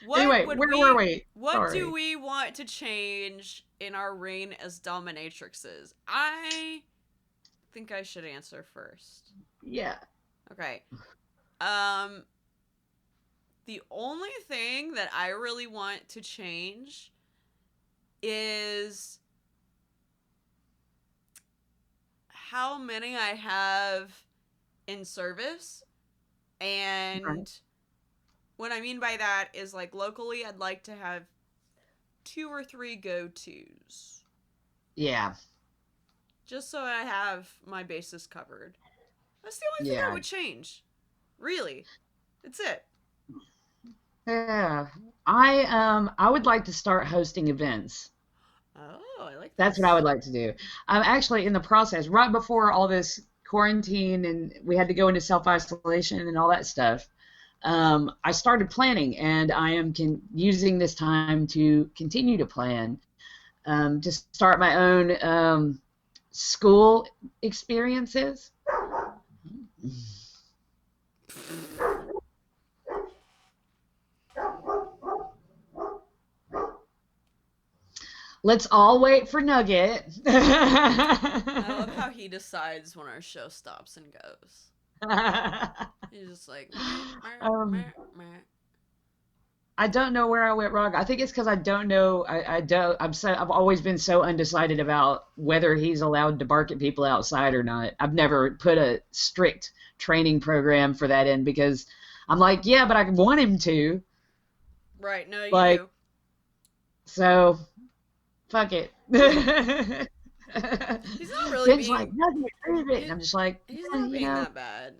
What Anyway, would where were we? What Sorry. do we want to change in our reign as Dominatrixes? I think I should answer first. Yeah. Okay. The only thing that I really want to change is how many I have in service. And what I mean by that is, like, locally I'd like to have 2 or 3 go-tos. Yeah. Just so I have my bases covered. That's the only thing I would change. Really. That's it. Yeah. I would like to start hosting events. Oh, I like that. That's what I would like to do. I'm actually in the process, right before all this quarantine and we had to go into self-isolation and all that stuff. I started planning, and I am using this time to continue to plan, to start my own school experiences. Let's all wait for Nugget. I love how he decides when our show stops and goes. He's just like, I don't know where I went wrong. I think it's because I don't know. I've always been so undecided about whether he's allowed to bark at people outside or not. I've never put a strict training program for that in, because I'm like, yeah, but I want him to. Right, no, you Like, do. So, fuck it. He's not really Ben's like, Nugget, prove it. And I'm just like, He's not being you know, that bad.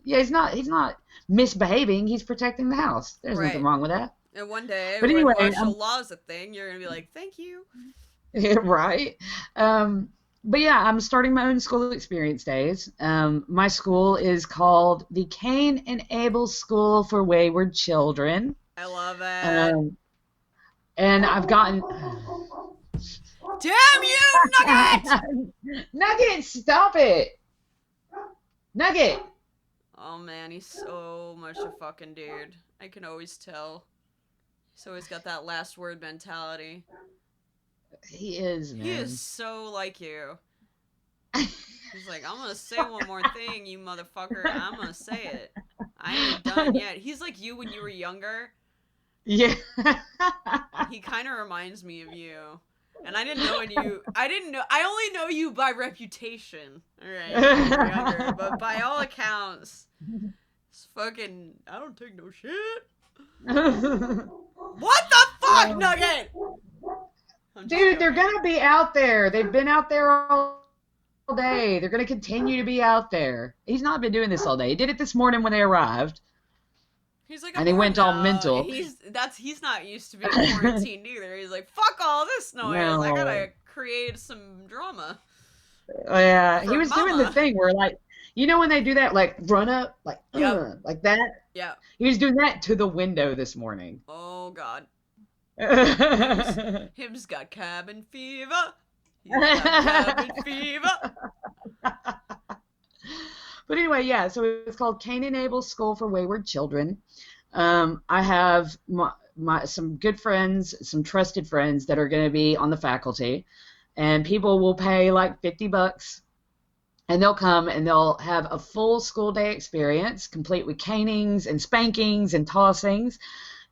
yeah, he's not misbehaving. He's protecting the house. There's Right. nothing wrong with that. And one day, But when anyway, martial law is a thing, you're going to be like, thank you. Right. But yeah, I'm starting my own school experience days. My school is called the Cain and Abel School for Wayward Children. I love it. And I've gotten... Damn you, Nugget! Nugget, stop it! Nugget! Oh man, he's so much a fucking dude. I can always tell. He's always got that last word mentality. He is, man. He is so like you. He's like, I'm gonna say one more thing, you motherfucker. I'm gonna say it. I ain't done yet. He's like you when you were younger. Yeah. He kind of reminds me of you. And I didn't know you. I only know you by reputation. Alright, when you were younger. But by all accounts, it's fucking, I don't take no shit. What the fuck, Nugget? Dude, they're gonna be out there. They've been out there all day. They're gonna continue to be out there. He's not been doing this all day. He did it this morning when they arrived. He's like, And he went all mental. He's not used to being quarantined either. He's like, fuck all this noise. No. I gotta create some drama. Yeah, For he was doing the mama. thing where, like, you know when they do that, like, run up, like, Yep. like that? Yeah. He was doing that to the window this morning. Oh god. But Him's got cabin fever. He's got cabin fever. anyway, yeah, so it's called Cain and Abel School for Wayward Children. I have some good friends, some trusted friends that are going to be on the faculty, and people will pay like $50, and they'll come and they'll have a full school day experience, complete with canings and spankings and tossings,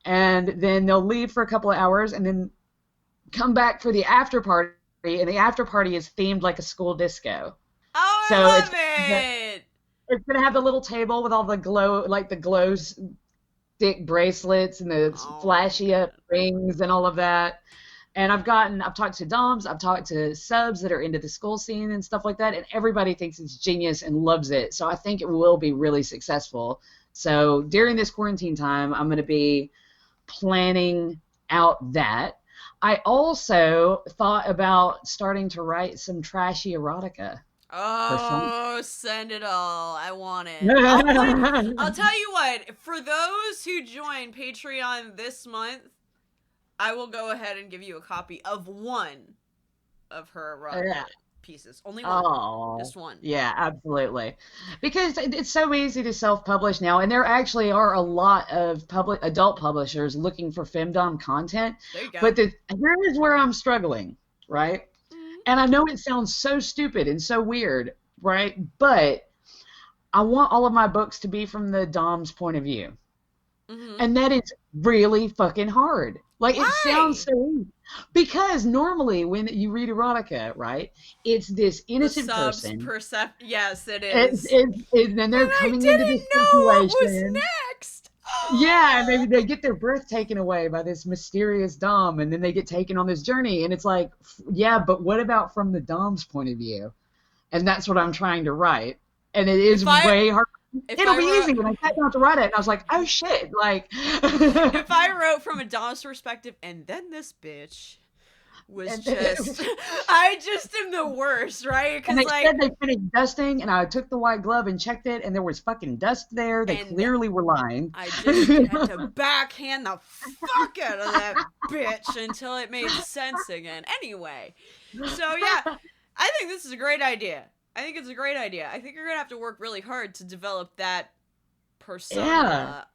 and then they'll leave for a couple of hours and then come back for the after party and the after party is themed like a school disco. Oh, So I it's love it. it's gonna have the little table with all the glow stick bracelets and the flashy up rings and all of that. And I've talked to doms, I've talked to subs that are into the school scene and stuff like that, and everybody thinks it's genius and loves it. So I think it will be really successful. So during this quarantine time, I'm going to be planning out that. I also thought about starting to write some trashy erotica. Oh, send it all. I want it. I'll tell you what, for those who join Patreon this month, I will go ahead and give you a copy of one of her erotica pieces. Only one. Oh, just one. Yeah, absolutely. Because it's so easy to self-publish now, and there actually are a lot of adult publishers looking for femdom content. There you go. But here is where I'm struggling, right? Mm-hmm. And I know it sounds so stupid and so weird, right? But I want all of my books to be from the dom's point of view. Mm-hmm. And that is really fucking hard. Like, Why? it sounds so easy. Because normally when you read erotica, right, it's this innocent person. Yes, it is. And then they're coming into this know what situation. was next. Yeah, and they get their breath taken away by this mysterious dom, and then they get taken on this journey. And it's like, yeah, but what about from the dom's point of view? And that's what I'm trying to write. And it is way hard. It'll be easy. And I sat down to write it, and I was like, oh shit, like. If I wrote from a dom's perspective, and then this bitch was I just am the worst, right? And they said they finished dusting, and I took the white glove and checked it, and there was fucking dust there. They clearly were lying. I just had to backhand the fuck out of that bitch until it made sense again. Anyway, so yeah, I think this is a great idea. I think it's a great idea. I think you're gonna have to work really hard to develop that persona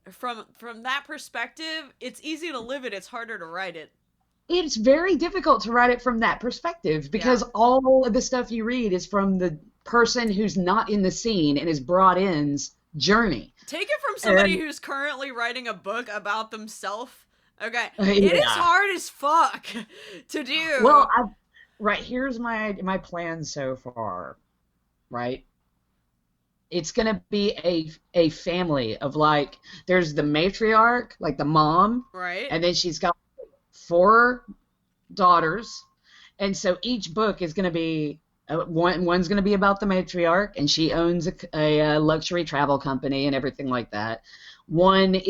from that perspective. It's easy to live it. It's harder to write it. It's very difficult to write it from that perspective because all of the stuff you read is from the person who's not in the scene and is brought in's journey. Take it from somebody who's currently writing a book about themselves. Okay, it is hard as fuck to do. Well, here's my plan so far, right? It's gonna be a family of, like, there's the matriarch, like the mom, right, and then she's got 4 daughters, and so each book is gonna be one's gonna be about the matriarch, and she owns a luxury travel company and everything like that. One of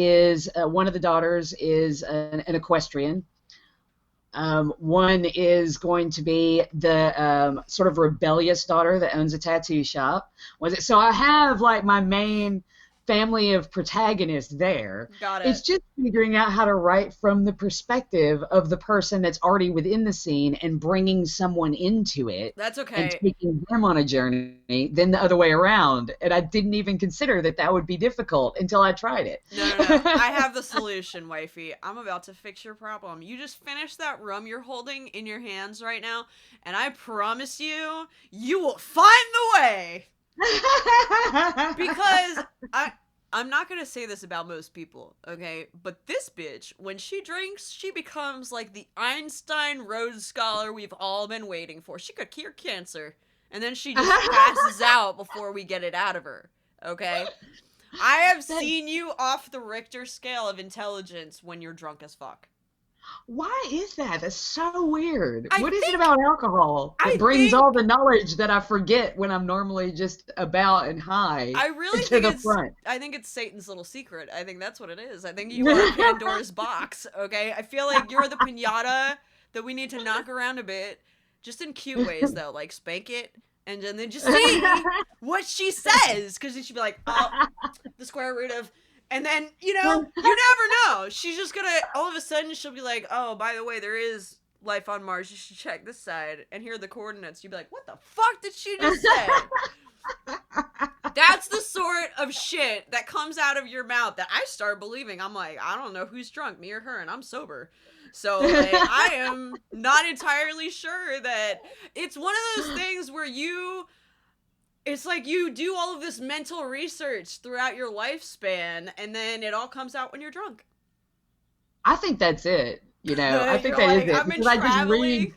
the daughters is an equestrian. One is going to be the sort of rebellious daughter that owns a tattoo shop. So I have, like, my main family of protagonists there. Got it. It's just figuring out how to write from the perspective of the person that's already within the scene and bringing someone into it. That's okay. And taking them on a journey, then the other way around. And I didn't even consider that would be difficult until I tried it. No. I have the solution, wifey. I'm about to fix your problem. You just finish that rum you're holding in your hands right now, and I promise you will find the way. Because I'm not gonna say this about most people, okay? But this bitch, when she drinks, she becomes like the Einstein Rhodes Scholar we've all been waiting for. She could cure cancer, and then she just passes out before we get it out of her, okay? I have seen you off the Richter scale of intelligence when you're drunk as fuck. Why is that? That's so weird. What is it about alcohol that brings think all the knowledge that I forget when I'm normally just about and high? I really to think the it's front? I think it's Satan's little secret. I think that's what it is. I think you are Pandora's box, okay? I feel like you're the piñata that we need to knock around a bit, just in cute ways though, like spank it and then just see what she says, because then she'd be like, oh, the square root of. And then, you never know. She's just gonna, all of a sudden, she'll be like, oh, by the way, there is life on Mars. You should check this side. And here are the coordinates. You'd be like, what the fuck did she just say? That's the sort of shit that comes out of your mouth that I start believing. I'm like, I don't know who's drunk, me or her, and I'm sober. So, like, I am not entirely sure that it's one of those things where it's like you do all of this mental research throughout your lifespan, and then it all comes out when you're drunk. I think that's it. I think that is it. I've been traveling.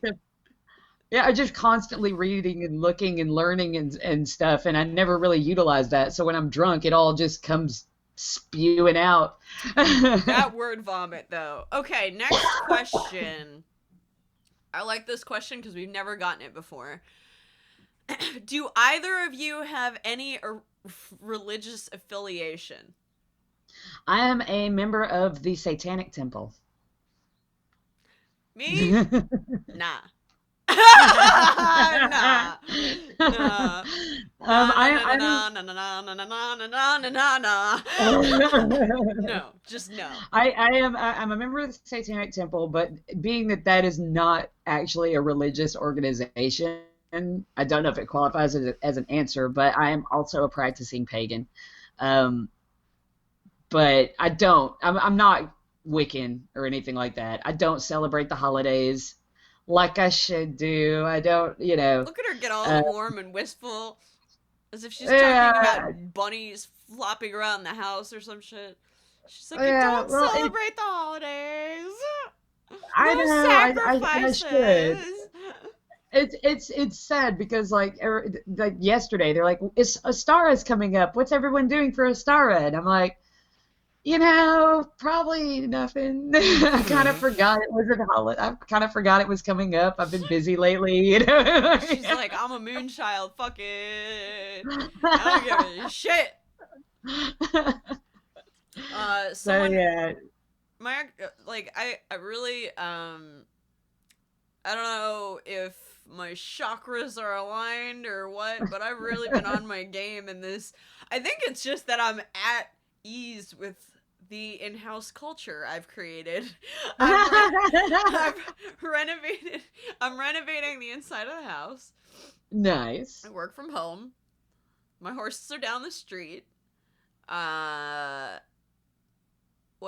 Yeah, I just constantly reading and looking and learning and stuff, and I never really utilize that. So when I'm drunk, it all just comes spewing out. That word vomit, though. Okay, next question. I like this question because we've never gotten it before. Do either of you have any religious affiliation? I am a member of the Satanic Temple. Me? Nah. Nah. No, just no. I'm a member of the Satanic Temple, but being that is not actually a religious organization, I don't know if it qualifies as an answer, but I am also a practicing pagan. But I'm not Wiccan or anything like that. I don't celebrate the holidays like I should do. I don't, Look at her get all warm and wistful, as if she's talking about bunnies flopping around the house or some shit. She's like, don't celebrate the holidays. I No know. sacrifices. I should. It's sad because like yesterday they're like, Astara's coming up. What's everyone doing for Astara? And I'm like, probably nothing. I kind of forgot it was a holiday. I kind of forgot it was coming up. I've been busy lately, She's like, I'm a moon child. Fuck it. I don't give a shit. So yeah. I really, I don't know if my chakras are aligned or what, but I've really been on my game in this. I think it's just that I'm at ease with the in-house culture I've created. I'm renovating the inside of the house. Nice. I work from home. My horses are down the street. What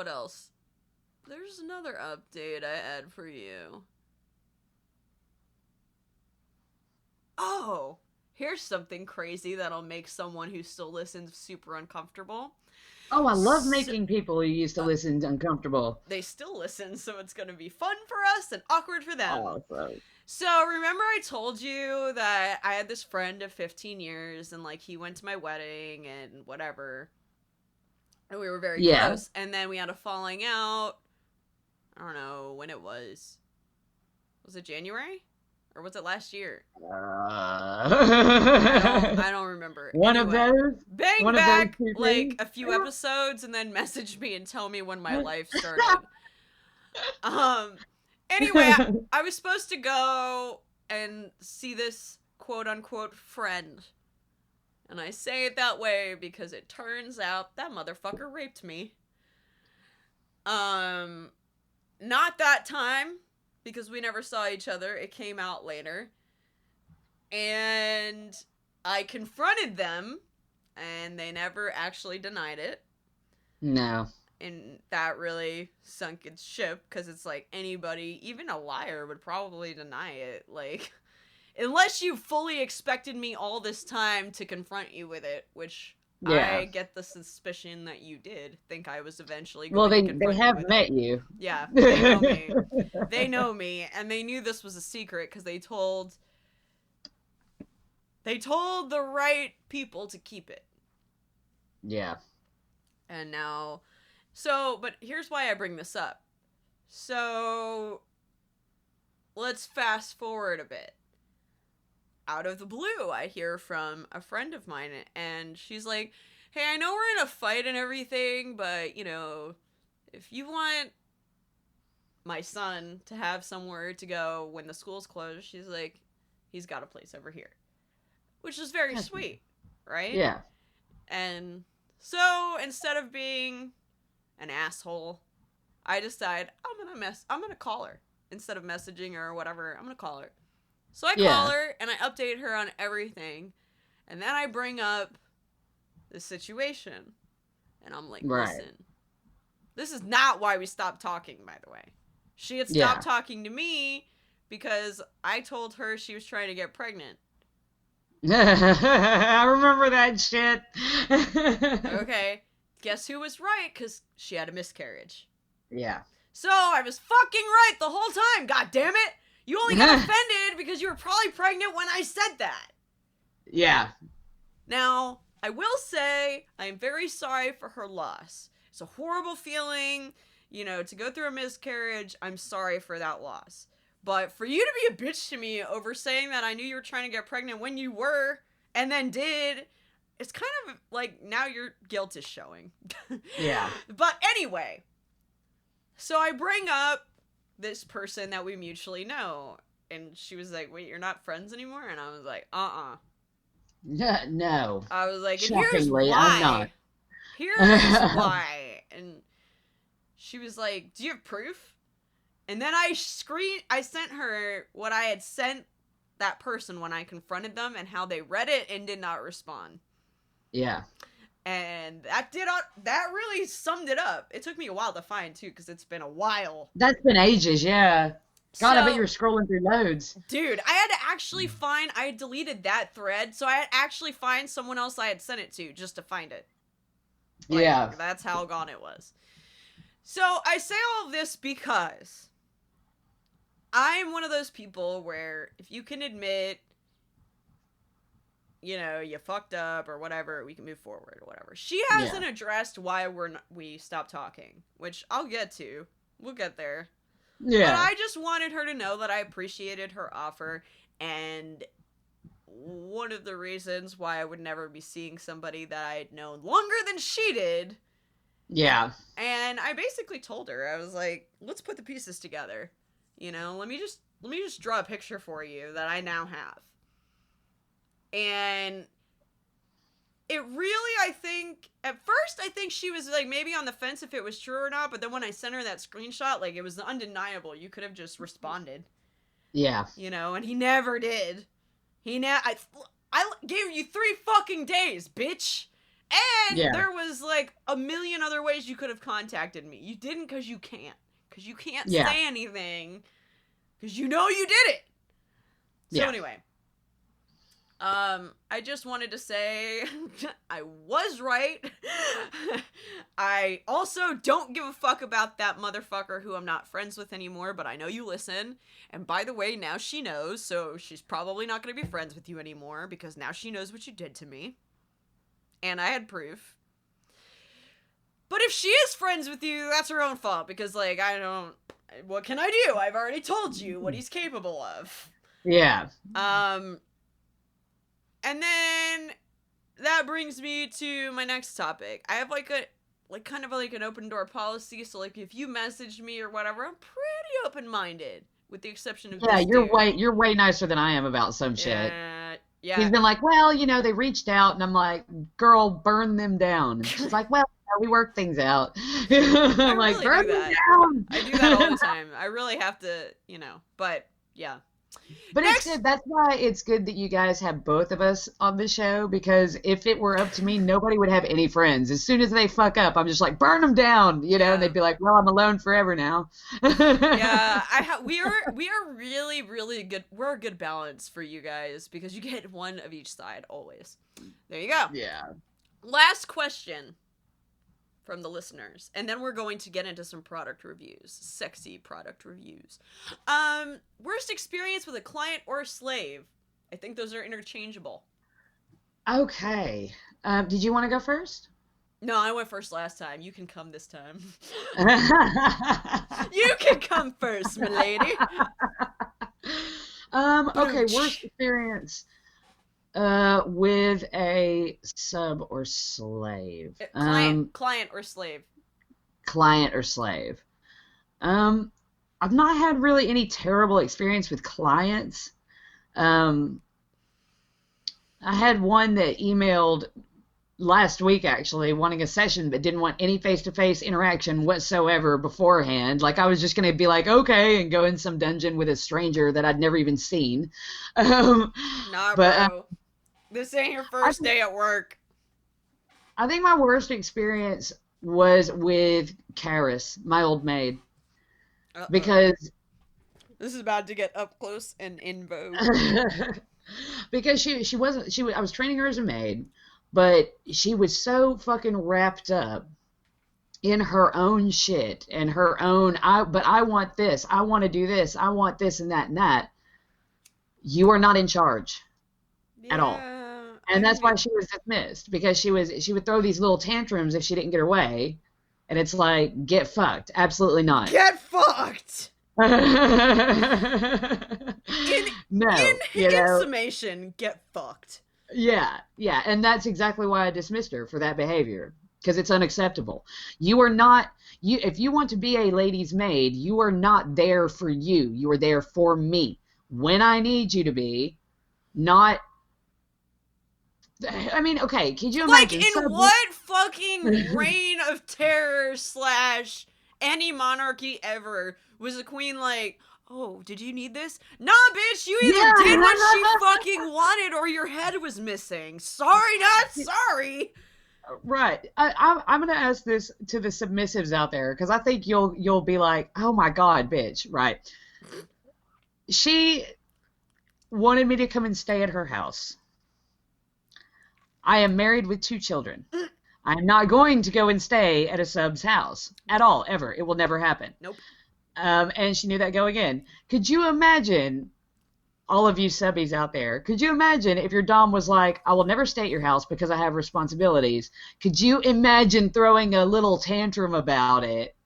else? There's another update I had for you. Oh, here's something crazy that'll make someone who still listens super uncomfortable. Oh, I love making people who used to listen uncomfortable. They still listen, so it's going to be fun for us and awkward for them. Awesome. So, remember I told you that I had this friend of 15 years, and, like, he went to my wedding and whatever. And we were very close. And then we had a falling out. I don't know when it was. Was it January? Or was it last year? I don't remember. One of those? Bang back, like, a few episodes, and then message me and tell me when my life started. Anyway, I was supposed to go and see this quote-unquote friend. And I say it that way because it turns out that motherfucker raped me. Not that time, because we never saw each other. It came out later. And I confronted them, and they never actually denied it. No. And that really sunk its ship, because it's like anybody, even a liar, would probably deny it. Like, unless you fully expected me all this time to confront you with it, which I get the suspicion that you did think I was eventually going to confront you. Well, they have met you. Yeah, they know me. They know me, and they knew this was a secret because they told the right people to keep it. Yeah. And now, but here's why I bring this up. So, let's fast forward a bit. Out of the blue, I hear from a friend of mine, and she's like, hey, I know we're in a fight and everything, but, if you want my son to have somewhere to go when the school's closed, she's like, he's got a place over here. Which is very sweet, right? Yeah. And so, instead of being an asshole, I decide I'm gonna call her. Instead of messaging her or whatever, I'm gonna call her. So I call her, and I update her on everything. And then I bring up the situation. And I'm like, listen, this is not why we stopped talking, by the way. She had stopped talking to me because I told her she was trying to get pregnant. I remember that shit. Okay. Guess who was right? Because she had a miscarriage. Yeah. So I was fucking right the whole time. God damn it. You only got offended because you were probably pregnant when I said that. Yeah. Now, I will say I am very sorry for her loss. It's a horrible feeling, you know, to go through a miscarriage. I'm sorry for that loss. But for you to be a bitch to me over saying that I knew you were trying to get pregnant when you were and then did, it's kind of like now your guilt is showing. Yeah. But anyway, so I bring up this person that we mutually know. And she was like, wait, you're not friends anymore? And I was like, No. I was like, and here's Shockingly, why. I'm not. Here's why. And she was like, do you have proof? And then I sent her what I had sent that person when I confronted them and how they read it and did not respond. Yeah. And that really summed it up. It took me a while to find too, because it's been a while. That's been ages, yeah. God, I bet So- you were scrolling through loads. Dude, I had to actually find, I had deleted that thread, so I had to actually find someone else I had sent it to just to find it. Like, Yeah. That's how gone it was. So I say all of this because I'm one of those people where if you can admit, you know, you fucked up or whatever, we can move forward or whatever. She hasn't addressed why we stopped talking, which I'll get to. We'll get there. Yeah. But I just wanted her to know that I appreciated her offer, and one of the reasons why I would never be seeing somebody that I had known longer than she did. Yeah. And I basically told her, I was like, let's put the pieces together. You know, let me just draw a picture for you that I now have. And it really, I think, at first I think she was like maybe on the fence if it was true or not, but then when I sent her that screenshot, like it was undeniable. You could have just responded. Yeah. You know, and he never did. I gave you 3 fucking days, bitch. And there was like a million other ways you could have contacted me. You didn't because you can't. Because you can't say anything. Because you know you did it. So anyway. I just wanted to say I was right. I also don't give a fuck about that motherfucker who I'm not friends with anymore, but I know you listen. And by the way, now she knows, so she's probably not going to be friends with you anymore because now she knows what you did to me. And I had proof. But if she is friends with you, that's her own fault because, like, what can I do? I've already told you what he's capable of. Yeah. And then that brings me to my next topic. I have kind of an open door policy. So like if you message me or whatever, I'm pretty open-minded with the exception of this you're way nicer than I am about some shit. Yeah. He's been like, well, you know, they reached out, and I'm like, girl, burn them down. And she's like, well, we work things out. I'm like, really burn do them that. down. I do that all the time. I really have to, you know, but yeah. But it's good. That's why it's good that you guys have both of us on the show, because if it were up to me, nobody would have any friends. As soon as they fuck up, I'm just like, burn them down, you know, and they'd be like, well, I'm alone forever now. Yeah, we are really, really good. We're a good balance for you guys because you get one of each side always. There you go. Yeah. Last question from the listeners, and then we're going to get into some product reviews, sexy product reviews. Worst experience with a client or a slave? I think those are interchangeable. Okay. Did you want to go first? No, I went first last time. You can come this time. You can come first, milady. Okay, worst experience with a sub or slave. Client or slave. Client or slave. I've not had really any terrible experience with clients. I had one that emailed last week, actually, wanting a session, but didn't want any face-to-face interaction whatsoever beforehand. Like, I was just going to be like, okay, and go in some dungeon with a stranger that I'd never even seen. Nah, bro. This ain't your first day at work. I think my worst experience was with Karis, my old maid. Uh-oh. Because this is about to get up close and in vogue. Because I was training her as a maid, but she was so fucking wrapped up in her own shit and her own, but I want this, I want to do this, I want this and that, you are not in charge at all. And that's why she was dismissed, because she would throw these little tantrums if she didn't get her way. And it's like, get fucked. Absolutely not. Get fucked! In summation, get fucked. Yeah. And that's exactly why I dismissed her for that behavior. Because it's unacceptable. You are not, if you want to be a lady's maid, you are not there for you. You are there for me. When I need you to be, not... I mean, okay, could you imagine? Like, in what fucking reign of terror / any monarchy ever was the queen like, oh, did you need this? Nah, bitch, you either did what she fucking wanted or your head was missing. Sorry, not sorry. Right. I'm going to ask this to the submissives out there, because I think you'll be like, oh my God, bitch. Right. She wanted me to come and stay at her house. I am married with 2 children. I'm not going to go and stay at a sub's house at all, ever. It will never happen. Nope. And she knew that going in. Could you imagine, all of you subbies out there, could you imagine if your dom was like, I will never stay at your house because I have responsibilities? Could you imagine throwing a little tantrum about it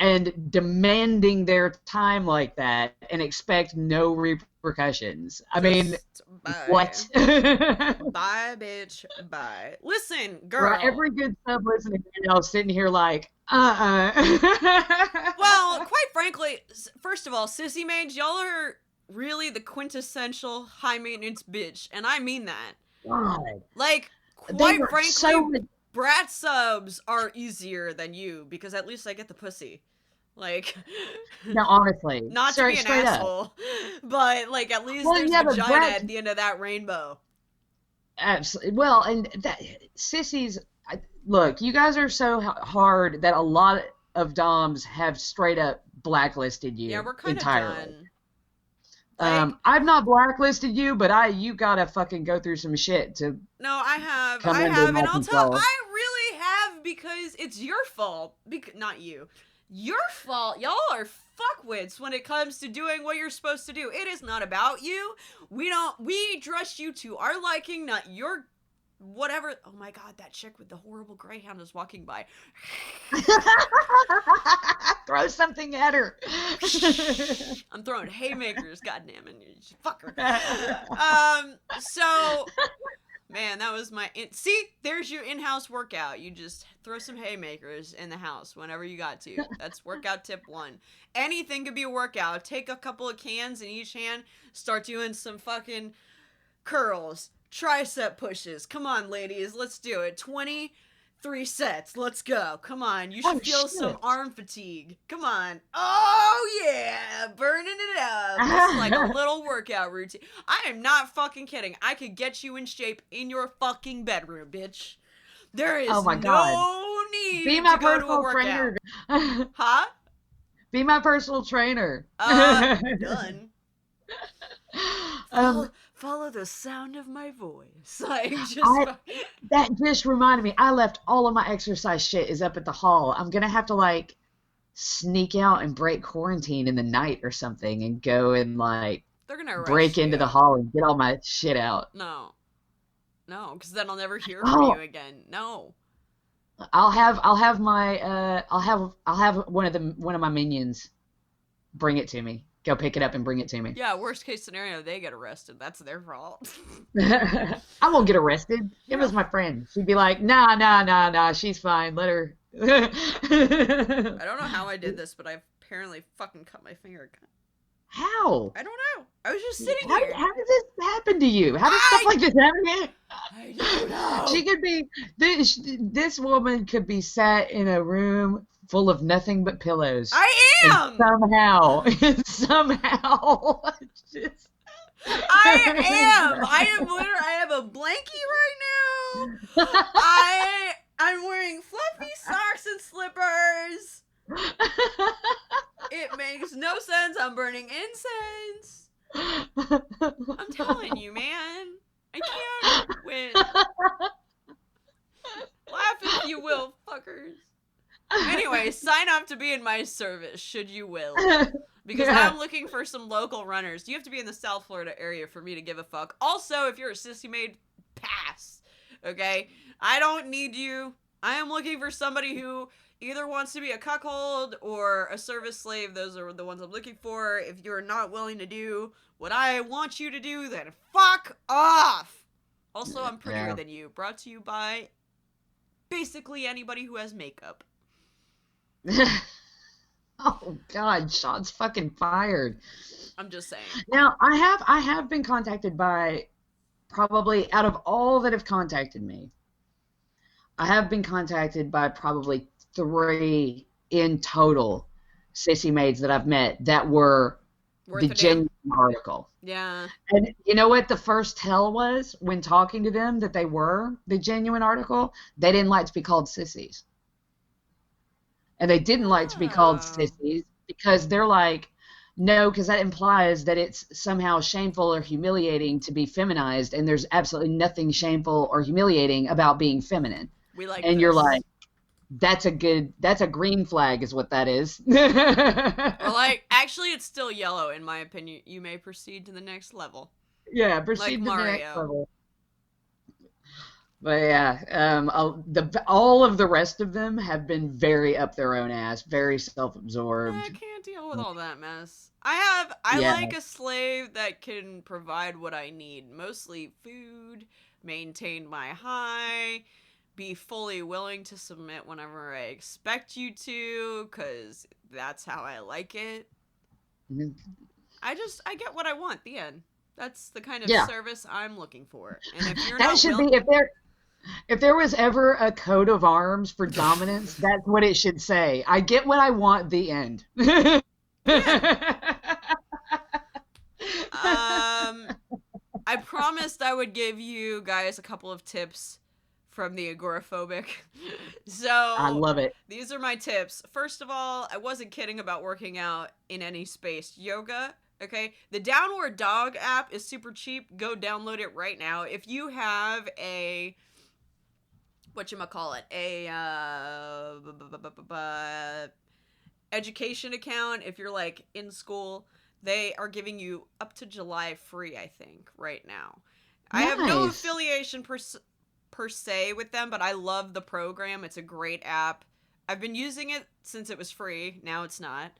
and demanding their time like that and expect no repercussions? I mean, bye. What? Bye, bitch. Bye. Listen, girl. Right, every good sub listening, sitting here like, Well, quite frankly, first of all, sissy maids, y'all are really the quintessential high maintenance bitch, and I mean that. God. Like, quite frankly, brat subs are easier than you, because at least I get the pussy. Like, no, honestly, not to be an asshole, but like at least there's vagina at the end of that rainbow. Absolutely. Well, and that sissies, look, you guys are so hard that a lot of doms have straight up blacklisted you. Yeah, we're kind entirely. of done. Like, I've not blacklisted you, but you gotta fucking go through some shit to. No, I have, and I'll tell. I really have, because it's your fault. Not you. Your fault. Y'all are fuckwits when it comes to doing what you're supposed to do. It is not about you. We dress you to our liking, not your whatever. Oh my God, that chick with the horrible greyhound is walking by. Throw something at her. I'm throwing haymakers, goddamn it. Fuck her. So, man, that was my... See, there's your in-house workout. You just throw some haymakers in the house whenever you got to. That's workout tip 1. Anything could be a workout. Take a couple of cans in each hand. Start doing some fucking curls. Tricep pushes. Come on, ladies. Let's do it. 23 sets. Let's go. Come on. You should feel some arm fatigue. Come on. Oh, yeah. Burning it up. This is like a little workout routine. I am not fucking kidding. I could get you in shape in your fucking bedroom, bitch. There is no need Be my to go to a personal workout. trainer. Huh? Be my personal trainer. Done. Follow the sound of my voice. Like, that just reminded me. I left all of my exercise shit is up at the hall. I'm gonna have to like sneak out and break quarantine in the night or something and go and like they're gonna break into the hall and get all my shit out. No, because then I'll never hear from you again. No. I'll have one of my minions bring it to me. Go pick it up and bring it to me. Yeah, worst case scenario, they get arrested. That's their fault. I won't get arrested. It was my friend. She'd be like, nah, she's fine. Let her. I don't know how I did this, but I apparently fucking cut my finger. How? I don't know. I was just sitting here. How does this happen to you? How does stuff like this happen to you? I don't know. She could be, this woman could be sat in a room full of nothing but pillows. I am! Somehow, just... I am literally, I have a blankie right now. I'm wearing fluffy socks and slippers. It makes no sense. I'm burning incense. I'm telling you, man. I can't win. Laugh if you will, fuckers. to be in my service, should you will. Because Yeah. I'm looking for some local runners. You have to be in the South Florida area for me to give a fuck. Also, if you're a sissy maid, pass. Okay? I don't need you. I am looking for somebody who either wants to be a cuckold or a service slave. Those are the ones I'm looking for. If you're not willing to do what I want you to do, then fuck off. Also, I'm prettier Yeah. than you. Brought to you by basically anybody who has makeup. Oh God, shots fucking fired. I'm just saying. Now I have been contacted by, probably out of all that have contacted me, I have been contacted by probably 3 in total sissy maids that I've met that were Worth the a damn. genuine article. Yeah. And you know what the first tell was when talking to them that they were the genuine article? They didn't like to be called sissies. And they didn't like to be called Oh. sissies because they're like, no, because that implies that it's somehow shameful or humiliating to be feminized, and there's absolutely nothing shameful or humiliating about being feminine. We like And you're this. like, that's a green flag is what that is. Or like, actually, it's still yellow, in my opinion. You may proceed to the next level. Yeah, proceed to the next Mario. level. But yeah, all of the rest of them have been very up their own ass, very self-absorbed. I can't deal with all that mess. Yeah. like a slave that can provide what I need. Mostly food, maintain my high, be fully willing to submit whenever I expect you to, because that's how I like it. Mhm. I get what I want, the end. That's the kind of Yeah. service I'm looking for. And if you're That not should willing... be if there was ever a coat of arms for dominance, that's what it should say. I get what I want, the end. I promised I would give you guys a couple of tips from the Agoraphobic. So I love it. these are my tips. First of all, I wasn't kidding about working out in any space. Yoga, okay? The Downward Dog app is super cheap. Go download it right now. If you have a whatchamacallit, education account, if you're like in school, they are giving you up to July free, I think, right now. I have no Nice. affiliation per se with them, but I love the program. It's a great app. I've been using it since it was free. Now it's not.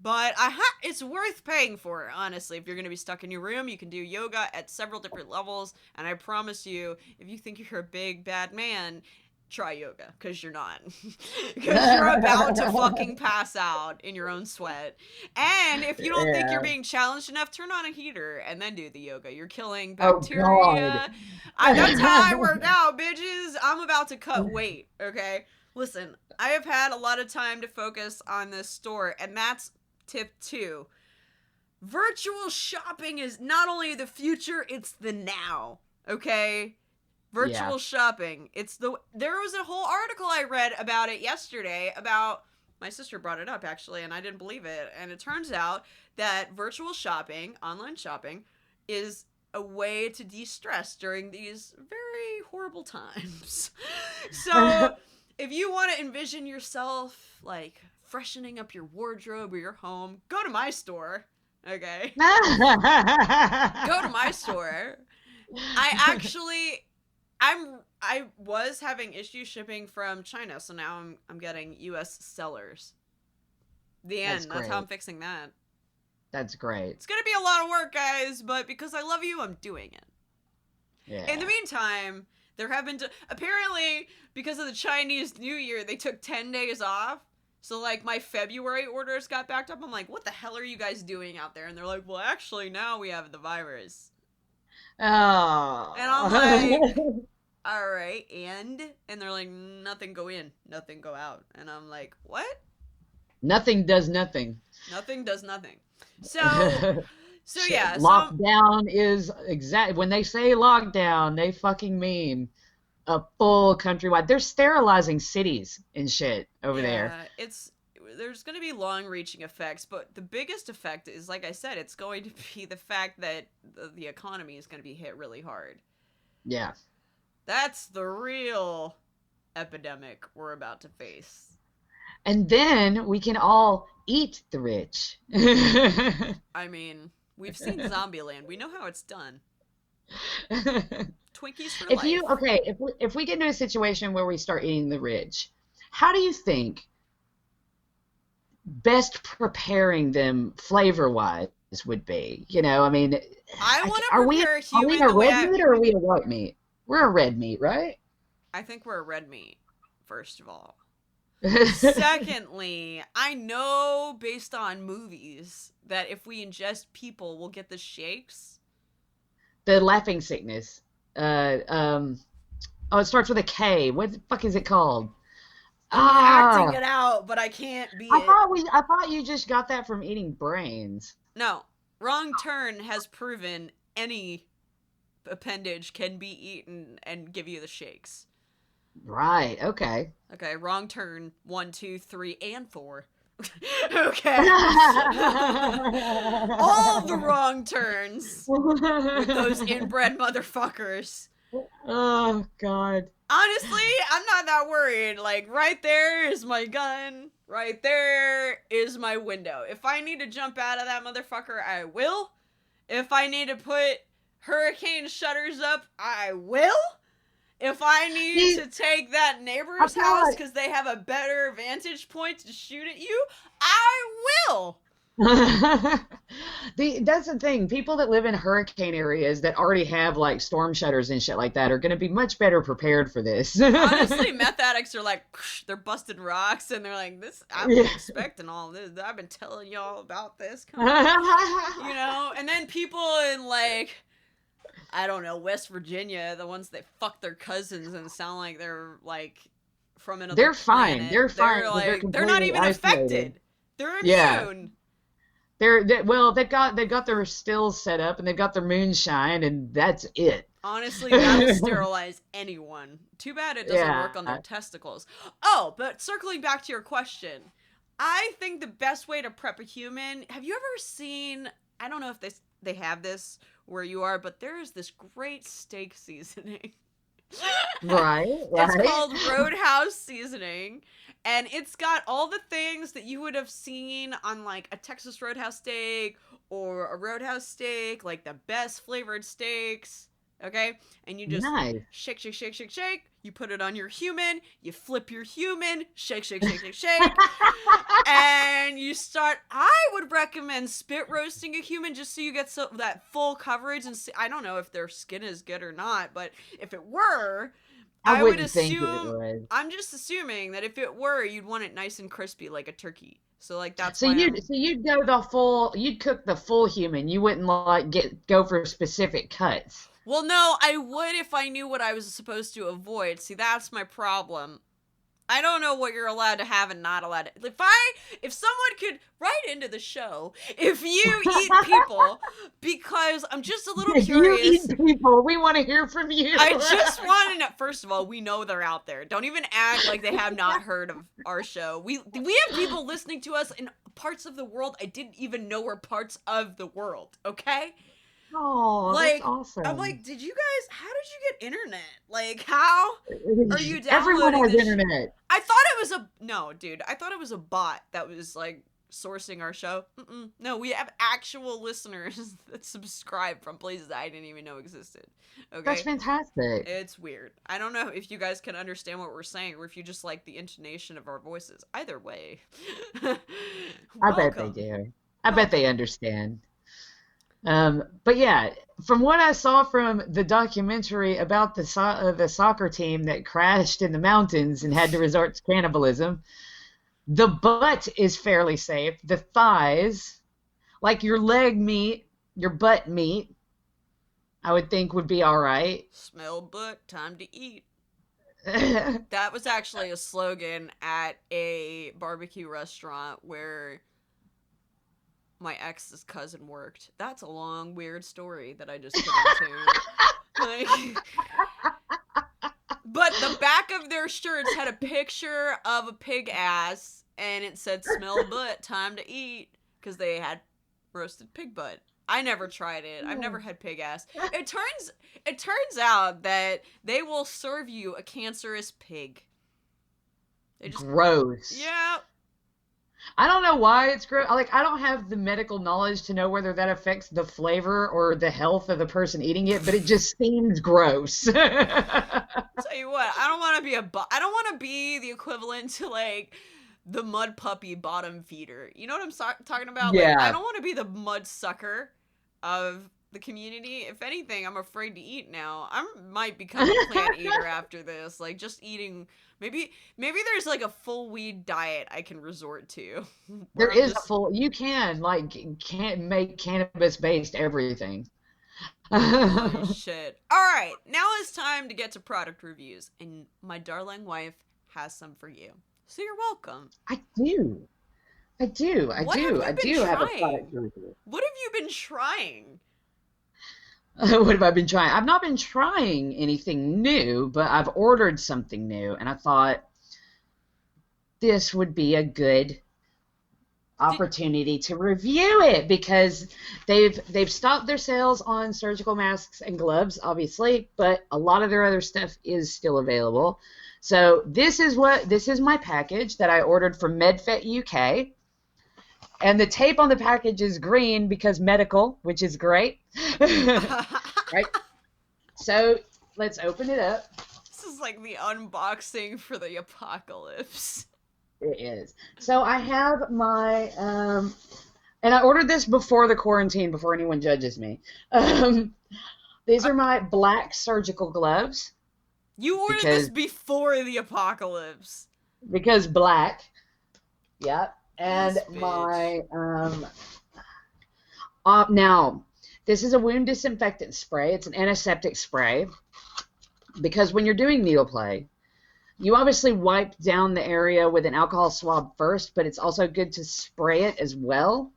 But it's worth paying for, honestly. If you're going to be stuck in your room, you can do yoga at several different levels. And I promise you, if you think you're a big, bad man, try yoga, because you're not. Because you're about to fucking pass out in your own sweat. And if you don't think you're being challenged enough, turn on a heater and then do the yoga. You're killing Oh, bacteria. God. That's how I work out, bitches. I'm about to cut weight, okay? Listen, I have had a lot of time to focus on this store, and that's tip 2. Virtual shopping is not only the future, it's the now, okay? Virtual shopping. There was a whole article I read about it yesterday about, my sister brought it up actually, and I didn't believe it. And it turns out that virtual shopping, online shopping, is a way to de-stress during these very horrible times. So if you want to envision yourself like freshening up your wardrobe or your home, go to my store. Okay. Go to my store. I was having issues shipping from China, so now I'm getting US sellers. The end. That's how I'm fixing that. That's great. It's gonna be a lot of work, guys, but because I love you, I'm doing it. Yeah. In the meantime, there have been apparently, because of the Chinese New Year, they took 10 days off. So like my February orders got backed up. I'm like, what the hell are you guys doing out there? And they're like, well, actually now we have the virus. Oh. And I'm like, all right, and they're like, nothing go in, nothing go out. And I'm like, what? Nothing does nothing. Nothing does nothing. So yeah. Lockdown is when they say lockdown, they fucking mean a full countrywide. They're sterilizing cities and shit over there. There's going to be long-reaching effects, but the biggest effect is, like I said, it's going to be the fact that the economy is going to be hit really hard. Yeah. That's the real epidemic we're about to face. And then we can all eat the rich. I mean, we've seen Zombieland. We know how it's done. Twinkies for life. If we get into a situation where we start eating the rich, how do you think best preparing them flavor-wise would be? You know, I mean, I want to are we prepare a human the way red meat or are we a white meat? We're a red meat, right? I think we're a red meat, first of all. Secondly, I know based on movies that if we ingest people, we'll get the shakes. The laughing sickness. It starts with a K. What the fuck is it called? I'm acting it out, but I can't be I it. thought you just got that from eating brains. No. Wrong Turn has proven any appendage can be eaten and give you the shakes. Right, okay. Okay, Wrong Turn 1, 2, 3, and 4. Okay. All the wrong turns with those inbred motherfuckers. Oh, God. Honestly, I'm not that worried. Like, right there is my gun. Right there is my window. If I need to jump out of that motherfucker, I will. If I need to put hurricane shutters up, I will. If I need to take that neighbor's house because they have a better vantage point to shoot at you, I will. That's the thing. People that live in hurricane areas that already have like storm shutters and shit like that are going to be much better prepared for this. Honestly, meth addicts are like, they're busting rocks and they're like, this, I've been expecting all this. I've been telling y'all about this. You know? And then people in like, I don't know, West Virginia, the ones that fuck their cousins and sound like they're like from another They're planet. fine. They're fine. Like, they're not even affected. They're immune. Yeah. They've got their stills set up and they've got their moonshine and that's it. Honestly, that'll sterilize anyone. Too bad it doesn't work on their testicles. Oh, but circling back to your question, I think the best way to prep a human. Have you ever seen? I don't know if they have this where you are, but there is this great steak seasoning. Right. It's called Roadhouse seasoning. And it's got all the things that you would have seen on like a Texas Roadhouse steak or a Roadhouse steak, like the best flavored steaks. Okay? And you just shake, shake, shake, shake, shake. You put it on your human. You flip your human. Shake, shake, shake, shake, shake. And you start. I would recommend spit roasting a human just so you get that full coverage. And see, I don't know if their skin is good or not, but if it were, I would assume. I'm just assuming that if it were, you'd want it nice and crispy like a turkey. So like that's so you'd go the full. You'd cook the full human. You wouldn't like go for specific cuts. Well, no, I would if I knew what I was supposed to avoid. See, that's my problem. I don't know what you're allowed to have and not allowed to. If someone could write into the show, if you eat people, because I'm just a little curious. You eat people. We want to hear from you. I just want to know. First of all, we know they're out there. Don't even act like they have not heard of our show. We have people listening to us in parts of the world I didn't even know were parts of the world. Okay. Oh, like, that's awesome. I'm like, how did you get internet? Like, how are you downloading Everyone has internet. I thought it was a bot that was, like, sourcing our show. No, we have actual listeners that subscribe from places I didn't even know existed. Okay? That's fantastic. It's weird. I don't know if you guys can understand what we're saying or if you just like the intonation of our voices. Either way. I bet they do. I bet they understand. But yeah, from what I saw from the documentary about the soccer team that crashed in the mountains and had to resort to cannibalism, the butt is fairly safe. The thighs, like your leg meat, your butt meat, I would think would be all right. Smell butt, time to eat. That was actually a slogan at a barbecue restaurant where my ex's cousin worked. That's a long, weird story that I just put into. But the back of their shirts had a picture of a pig ass, and it said, "Smell butt, time to eat," because they had roasted pig butt. I never tried it. I've never had pig ass. It turns out that they will serve you a cancerous pig. Gross. Yeah. I don't know why it's gross. Like, I don't have the medical knowledge to know whether that affects the flavor or the health of the person eating it, but it just seems gross. Tell you what, I don't want to be I don't want to be the equivalent to like the mud puppy bottom feeder. You know what I'm talking about? Yeah. Like, I don't want to be the mud sucker of the community. If anything, I'm afraid to eat now. I might become a plant eater after this. Like, just eating. Maybe there's like a full weed diet I can resort to. There is a full. You can make cannabis based everything. Holy shit. All right, now it's time to get to product reviews, and my darling wife has some for you. So you're welcome. I do. I do have a product review. What have you been trying? What have I been trying? I've not been trying anything new, but I've ordered something new, and I thought this would be a good opportunity to review it because they've stopped their sales on surgical masks and gloves, obviously, but a lot of their other stuff is still available. So this is my package that I ordered from MedFet UK. And the tape on the package is green because medical, which is great. Right? So let's open it up. This is like the unboxing for the apocalypse. It is. So I have my, and I ordered this before the quarantine, before anyone judges me. These are my black surgical gloves. You ordered this before the apocalypse. Because black. Yep. And my, now, this is a wound disinfectant spray. It's an antiseptic spray. Because when you're doing needle play, you obviously wipe down the area with an alcohol swab first, but it's also good to spray it as well.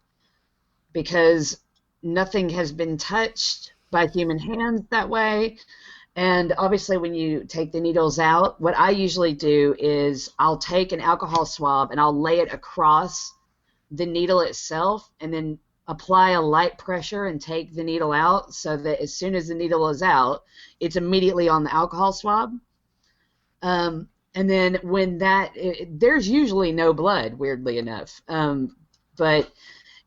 Because nothing has been touched by human hands that way. And obviously when you take the needles out, what I usually do is I'll take an alcohol swab and I'll lay it across the needle itself and then apply a light pressure and take the needle out so that as soon as the needle is out, it's immediately on the alcohol swab. And then when there's usually no blood, weirdly enough. But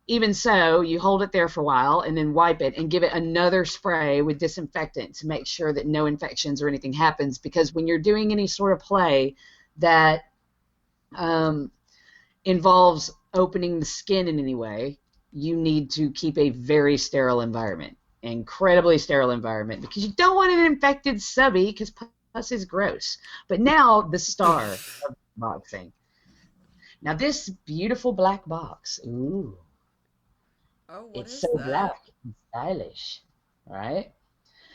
even so, you hold it there for a while and then wipe it and give it another spray with disinfectant to make sure that no infections or anything happens. Because when you're doing any sort of play that involves opening the skin in any way, you need to keep a very sterile environment, incredibly sterile environment, because you don't want an infected subby because pus is gross. But now the star of boxing. Now this beautiful black box. Ooh. Oh, it's so black and stylish, right?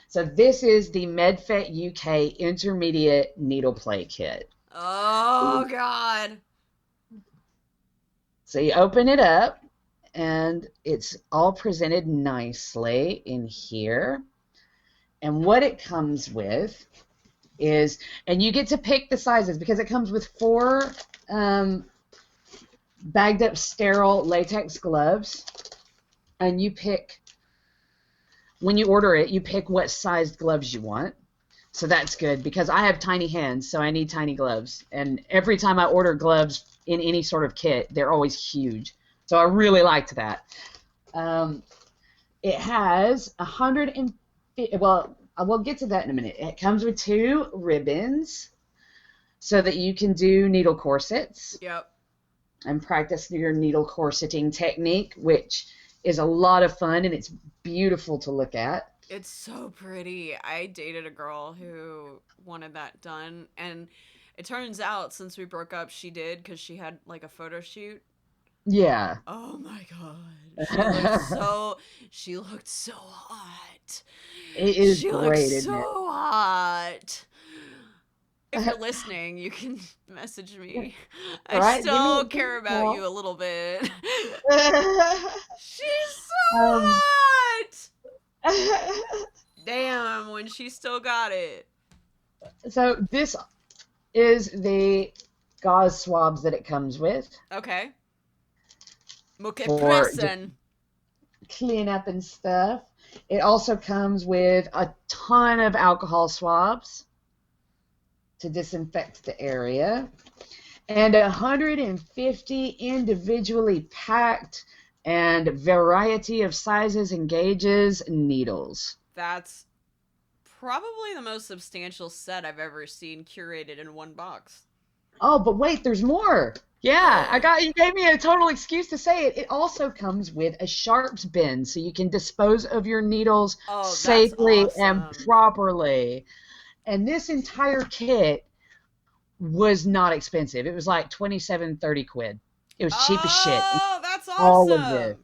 So this is the MedFet UK Intermediate Needle Play Kit. Oh, God. So you open it up, and it's all presented nicely in here. And what it comes with is, and you get to pick the sizes because it comes with 4 bagged up sterile latex gloves. And you pick, when you order it, you pick what sized gloves you want. So that's good because I have tiny hands, so I need tiny gloves. And every time I order gloves in any sort of kit, they're always huge. So I really liked that. It has 150, well, we'll get to that in a minute. It comes with 2 ribbons so that you can do needle corsets. Yep. And practice your needle corseting technique, which is a lot of fun and it's beautiful to look at. It's so pretty. I dated a girl who wanted that done, and it turns out since we broke up, she did because she had like a photo shoot. Yeah. Oh my God. She looked so hot. It is she great, looked isn't so it? hot. If you're listening, you can message me. I Right, still care about you a little bit. She's so hot! Damn, when she still got it. So this is the gauze swabs that it comes with. Okay. Muke For presen. Clean up and stuff. It also comes with a ton of alcohol swabs to disinfect the area. and 150 individually packed and variety of sizes and gauges needles. That's probably the most substantial set I've ever seen curated in one box. Oh, but wait, there's more. Yeah, you gave me a total excuse to say it. It also comes with a sharps bin, so you can dispose of your needles safely and properly. And this entire kit was not expensive. It was like 27, 30 quid. It was cheap as shit. Oh, that's awesome. All of this.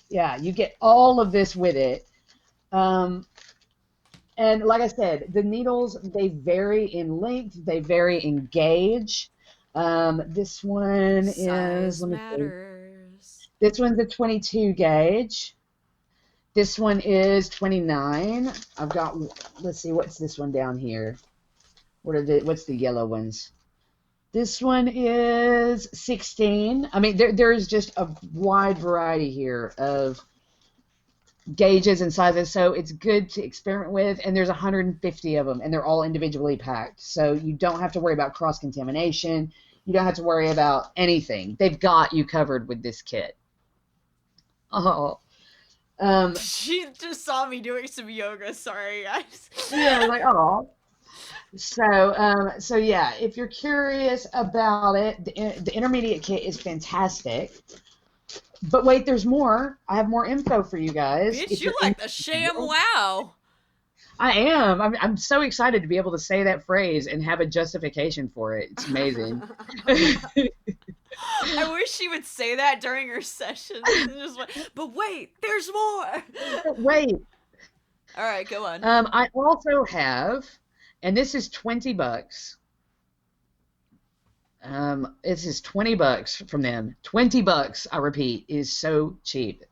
Yeah, you get all of this with it. And like I said, the needles, they vary in length, they vary in gauge. This one Size is, matters. This one's a 22 gauge. This one is 29. I've got, let's see, what's this one down here? What's the yellow ones? This one is 16. I mean, there's just a wide variety here of gauges and sizes, so it's good to experiment with, and there's 150 of them, and they're all individually packed, so you don't have to worry about cross-contamination. You don't have to worry about anything. They've got you covered with this kit. Oh. She just saw me doing some yoga. Sorry, guys. Yeah, I was like, oh. So yeah, if you're curious about it, the intermediate kit is fantastic. But wait, there's more. I have more info for you guys. Bitch, you like the sham wow. I am. I'm so excited to be able to say that phrase and have a justification for it. It's amazing. I wish she would say that during her sessions. But wait, there's more. Wait. All right, go on. I also have, and this is $20. This is $20 from them. $20, I repeat, is so cheap.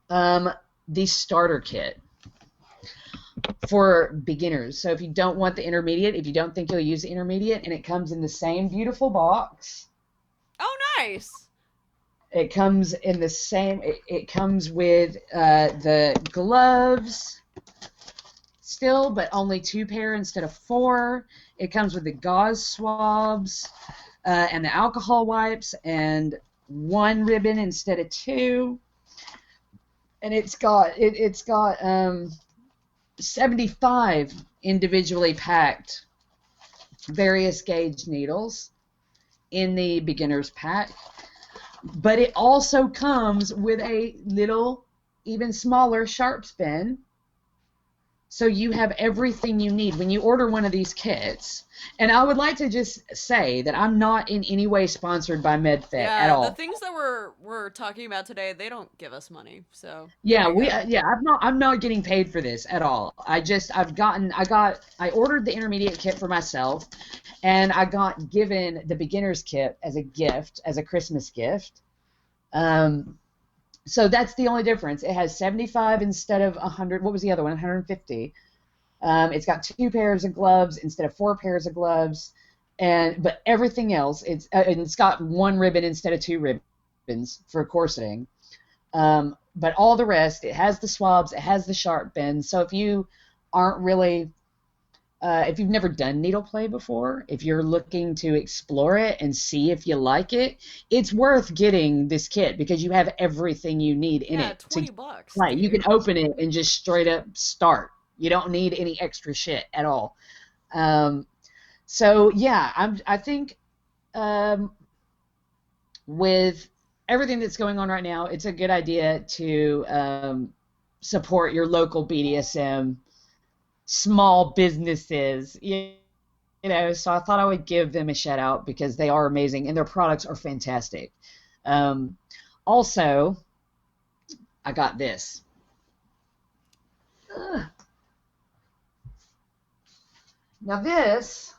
The starter kit for beginners. So if you don't want the intermediate, if you don't think you'll use the intermediate, and it comes in the same beautiful box. Oh, nice. It comes in the same, it comes with the gloves still, but only 2 pair instead of 4. It comes with the gauze swabs and the alcohol wipes and 1 ribbon instead of 2. And it's got 75 individually packed various gauge needles in the beginner's pack. But it also comes with a little, even smaller sharps bin. So you have everything you need when you order one of these kits. And I would like to just say that I'm not in any way sponsored by MedFit at all. The things that we're talking about today, they don't give us money. So yeah, I'm not getting paid for this at all. I ordered the intermediate kit for myself, and I got given the beginner's kit as a gift, as a Christmas gift. So that's the only difference. It has 75 instead of 100. What was the other one? 150. It's got 2 pairs of gloves instead of 4 pairs of gloves, but everything else, it's got 1 ribbon instead of 2 ribbons for corseting. But all the rest, it has the swabs, it has the sharp bin. So if you aren't really, if you've never done needle play before, if you're looking to explore it and see if you like it, it's worth getting this kit because you have everything you need in it. $20. Right, you can open it and just straight up start. You don't need any extra shit at all. So yeah, I think with everything that's going on right now, it's a good idea to support your local BDSM small businesses, you know, so I thought I would give them a shout out because they are amazing and their products are fantastic. Also, I got this. Now this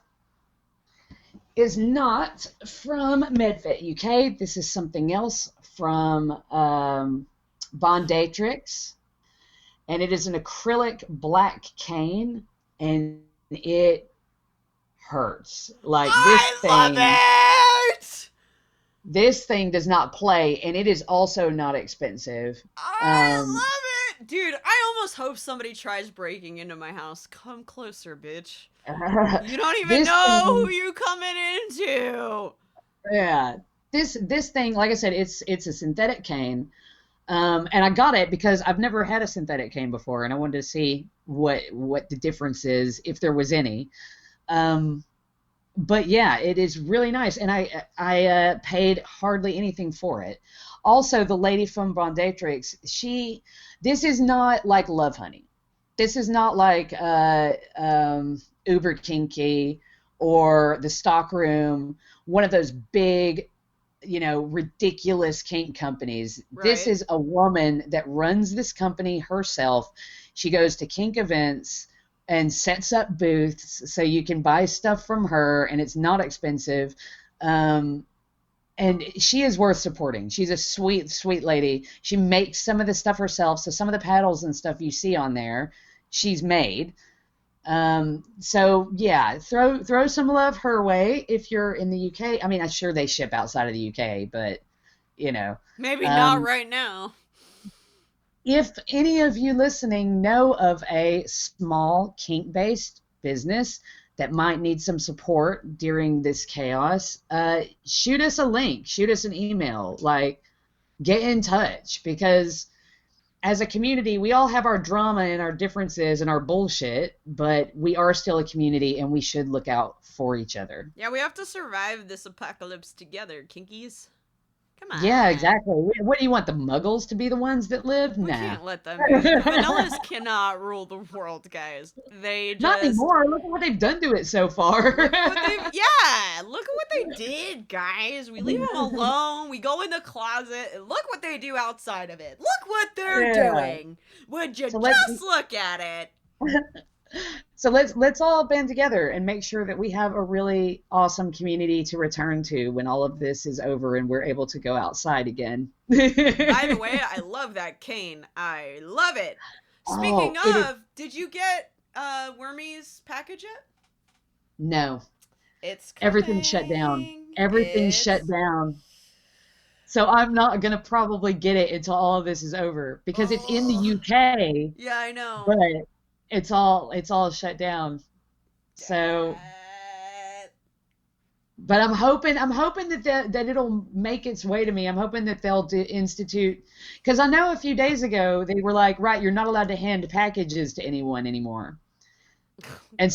is not from MedFit UK. This is something else from Dominatrixes. And it is an acrylic black cane, and it hurts. Like this thing does not play, and it is also not expensive. I love it, dude. I almost hope somebody tries breaking into my house. Come closer, bitch. You don't even know who you coming into. Yeah. This thing, like I said, it's a synthetic cane. And I got it because I've never had a synthetic cane before, and I wanted to see what the difference is, if there was any. But yeah, it is really nice, and I paid hardly anything for it. Also, the lady from Dominatrix, this is not like Love Honey. This is not like Uber Kinky or the Stock Room, one of those big, ridiculous kink companies. Right. This is a woman that runs this company herself. She goes to kink events and sets up booths so you can buy stuff from her, and it's not expensive. And she is worth supporting. She's a sweet, sweet lady. She makes some of the stuff herself, so some of the paddles and stuff you see on there, she's made. So yeah, throw some love her way if you're in the UK. I mean, I'm sure they ship outside of the UK, but maybe not right now. If any of you listening know of a small kink-based business that might need some support during this chaos, shoot us a link, shoot us an email, get in touch, because as a community, we all have our drama and our differences and our bullshit, but we are still a community, and we should look out for each other. Yeah, we have to survive this apocalypse together, kinkies. Come on. Yeah, exactly. What do you want, the Muggles to be the ones that live? We Nah. can't let them be. The Vanillas cannot rule the world, guys. They just... Not anymore. Look at what they've done to it so far. Look at what they did, guys. We leave them alone. We go in the closet, and look what they do outside of it. Look what they're doing. Would you just look at it? So let's all band together and make sure that we have a really awesome community to return to when all of this is over and we're able to go outside again. By the way, I love that cane. I love it. Speaking of, did you get Wormy's package yet? No. It's coming. Everything's shut down. Everything's shut down. So I'm not going to probably get it until all of this is over because it's in the UK. Yeah, I know. But it's all shut down. So, but I'm hoping that it'll make its way to me. I'm hoping that they'll institute, because I know a few days ago they were like, right, you're not allowed to hand packages to anyone anymore. And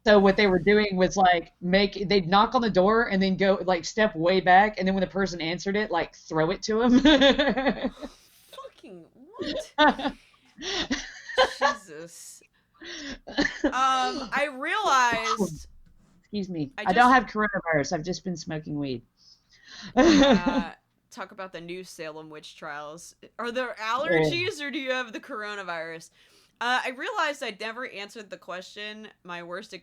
so what they were doing was they'd knock on the door and then go step way back, and then when the person answered it, throw it to them. Fucking what? Jesus. I realized. Excuse me. I don't have coronavirus. I've just been smoking weed. Talk about the new Salem witch trials. Are there allergies or do you have the coronavirus? I realized I'd never answered the question, my worst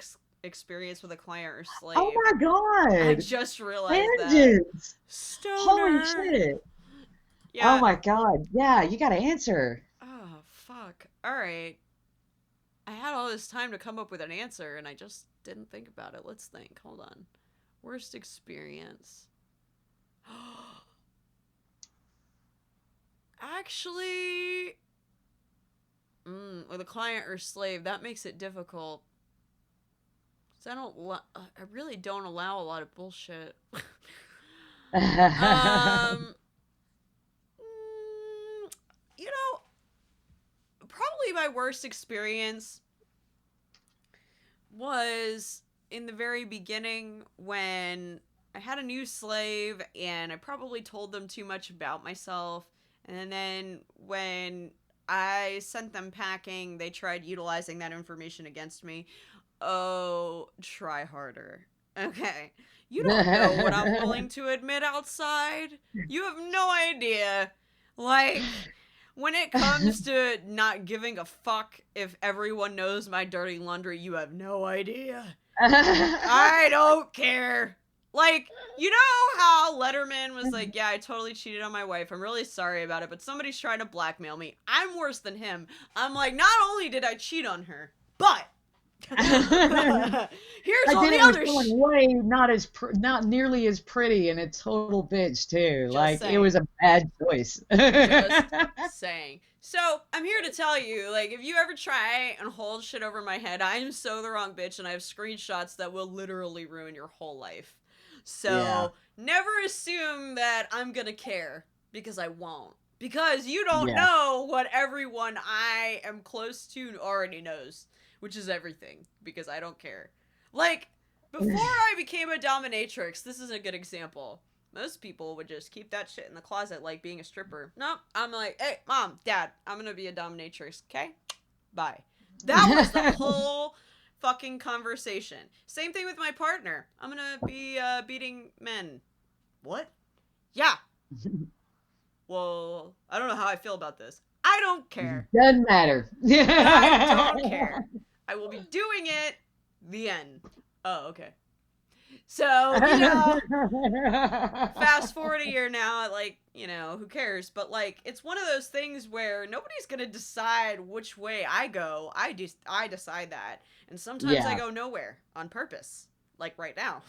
experience with a client or slave. Oh my god. I just realized Vengeance. that. Stoner. Holy shit. Yeah. Oh my god. Yeah, you gotta answer. Oh, fuck. Alright. I had all this time to come up with an answer, and I just didn't think about it. Let's think. Hold on. Worst experience. Actually, with a client or slave, that makes it difficult. 'Cause I really don't allow a lot of bullshit. Probably my worst experience was in the very beginning when I had a new slave and I probably told them too much about myself. And then when I sent them packing, they tried utilizing that information against me. Oh, try harder. Okay. You don't know what I'm willing to admit outside. You have no idea. When it comes to not giving a fuck if everyone knows my dirty laundry, you have no idea. I don't care. You know how Letterman was like, yeah, I totally cheated on my wife. I'm really sorry about it, but somebody's trying to blackmail me. I'm worse than him. I'm like, not only did I cheat on her, but here's all the other shit. Way not nearly as pretty and a total bitch too. It was a bad choice. Just saying. So I'm here to tell you, if you ever try and hold shit over my head, I'm so the wrong bitch, and I have screenshots that will literally ruin your whole life. So never assume that I'm gonna care, because I won't. Because you don't know what everyone I am close to already knows, which is everything, because I don't care. Like, before I became a dominatrix, this is a good example. Most people would just keep that shit in the closet, like being a stripper. Nope, I'm like, hey, mom, dad, I'm gonna be a dominatrix, okay? Bye. That was the whole fucking conversation. Same thing with my partner. I'm gonna be beating men. What? Yeah. Well, I don't know how I feel about this. I don't care. Doesn't matter. I don't care. I will be doing it. The end. Oh, okay. So, fast forward a year now, like, who cares? But, like, it's one of those things where nobody's gonna decide which way I go. I decide that. And sometimes I go nowhere on purpose. Like right now.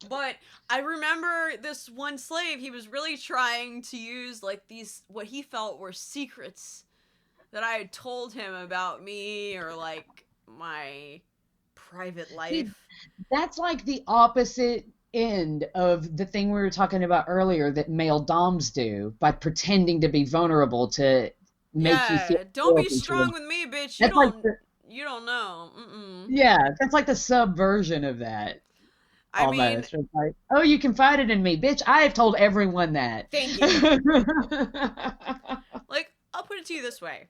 But I remember this one slave, he was really trying to use, like, these, what he felt were secrets that I had told him about me, or, like, my private life. See, that's like the opposite end of the thing we were talking about earlier that male doms do by pretending to be vulnerable to make you feel. Don't be strong with me, bitch. You don't know. Mm-mm. Yeah, that's like the subversion of that. I mean, it's like, oh, you confided in me, bitch. I have told everyone that. Thank you. Like, I'll put it to you this way.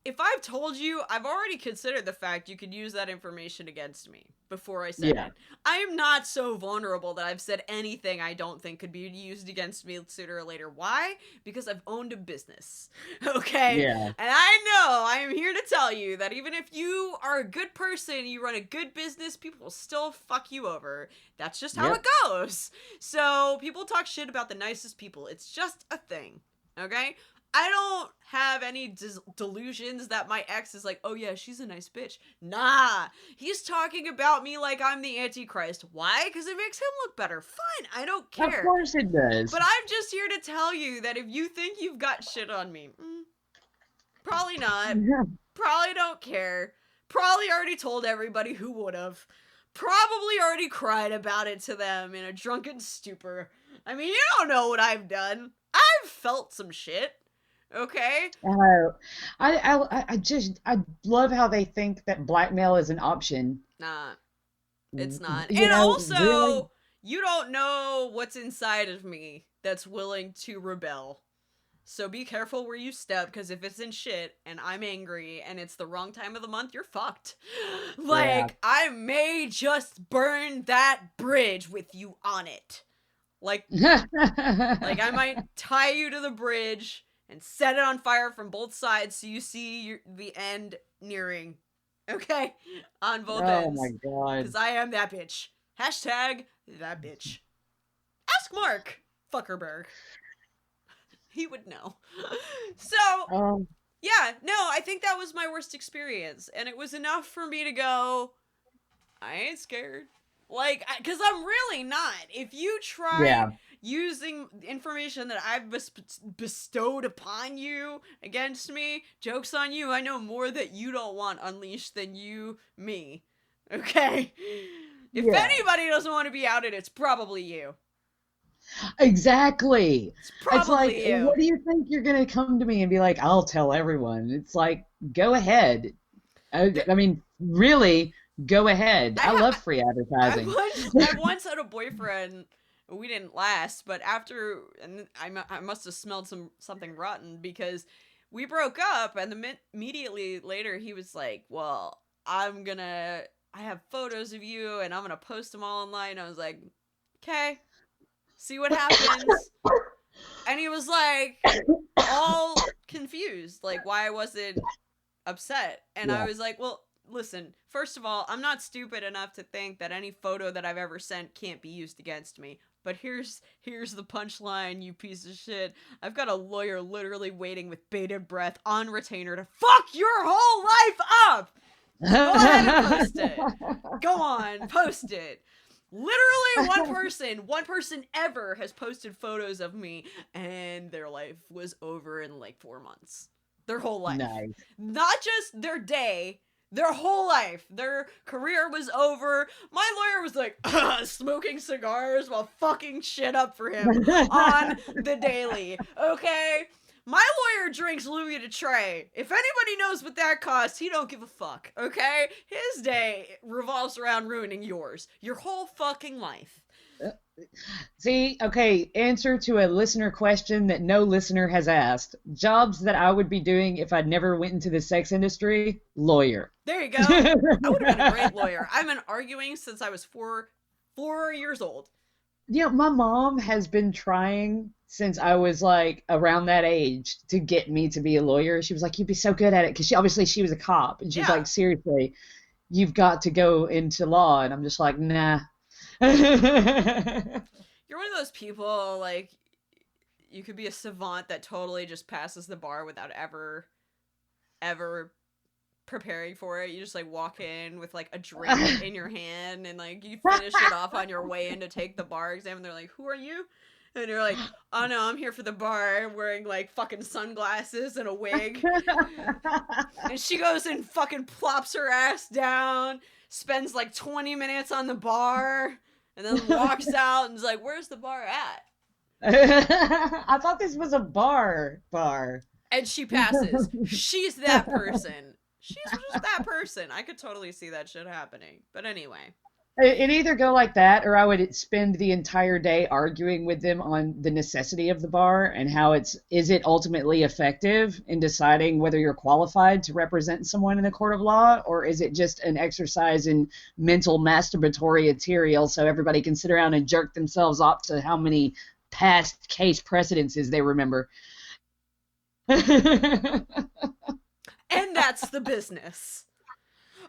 If I've told you, I've already considered the fact you could use that information against me before I said it. I am not so vulnerable that I've said anything I don't think could be used against me sooner or later. Why? Because I've owned a business. Okay? Yeah. And I know, I am here to tell you that even if you are a good person, you run a good business, people will still fuck you over. That's just how it goes. So, people talk shit about the nicest people. It's just a thing. Okay? I don't have any delusions that my ex is like, oh yeah, she's a nice bitch. Nah, he's talking about me like I'm the Antichrist. Why? Because it makes him look better. Fine, I don't care. Of course it does. But I'm just here to tell you that if you think you've got shit on me, probably not. Probably don't care. Probably already told everybody who would have. Probably already cried about it to them in a drunken stupor. I mean, you don't know what I've done. I've felt some shit. Okay. I love how they think that blackmail is an option. Nah, it's not. You And know, also, really? you don't know what's inside of me that's willing to rebel. So be careful where you step, because if it's in shit and I'm angry and it's the wrong time of the month, you're fucked. Like, I may just burn that bridge with you on it. Like I might tie you to the bridge and set it on fire from both sides so you see the end nearing. Okay? On both ends. Oh my god. Because I am that bitch. Hashtag that bitch. Ask Mark Fuckerberg. He would know. So, yeah, no, I think that was my worst experience. And it was enough for me to go, I ain't scared. Like, because I'm really not. If you try using information that I've bestowed upon you against me, joke's on you. I know more that you don't want unleashed than you, me. Okay? If anybody doesn't want to be outed, it's probably you. Exactly. It's like, you. What do you think you're going to come to me and be like, I'll tell everyone? It's like, go ahead. I mean, really, go ahead. I love free advertising. I once had a boyfriend. We didn't last, but after, and I must have smelled something rotten, because we broke up, and immediately later he was like, well, I have photos of you, and I'm gonna post them all online. I was like, okay, see what happens. And he was like, all confused, like why I wasn't upset. And I was like, well, listen, first of all, I'm not stupid enough to think that any photo that I've ever sent can't be used against me. But here's the punchline, you piece of shit. I've got a lawyer literally waiting with bated breath on retainer to fuck your whole life up! Go ahead and post it. Go on, post it. Literally one person ever has posted photos of me, and their life was over in like 4 months. Their whole life. Nice. Not just their day, Their whole life, their career was over. My lawyer was like, smoking cigars while fucking shit up for him on the daily. Okay? My lawyer drinks Louis de Trey. If anybody knows what that costs, he don't give a fuck. Okay? His day revolves around ruining yours. Your whole fucking life. See, okay, answer to a listener question that no listener has asked. Jobs that I would be doing if I'd never went into the sex industry, lawyer. There you go. I would have been a great lawyer. I've been arguing since I was four years old. You know, my mom has been trying since I was like around that age to get me to be a lawyer. She was like, you'd be so good at it. Because she was a cop. And she's like, seriously, you've got to go into law. And I'm just like, nah. You're one of those people, like, you could be a savant that totally just passes the bar without ever preparing for it. You just, like, walk in with, like, a drink in your hand, and, like, you finish it off on your way in to take the bar exam, and they're like, who are you? And you're like, oh no, I'm here for the bar, wearing, like, fucking sunglasses and a wig. And she goes and fucking plops her ass down, spends, like, 20 minutes on the bar, and then walks out and is like, where's the bar at? I thought this was a bar. And she passes. She's that person. She's just that person. I could totally see that shit happening. But anyway. It'd either go like that, or I would spend the entire day arguing with them on the necessity of the bar and how is it ultimately effective in deciding whether you're qualified to represent someone in a court of law, or is it just an exercise in mental masturbatory material so everybody can sit around and jerk themselves off to how many past case precedences they remember. And that's the business.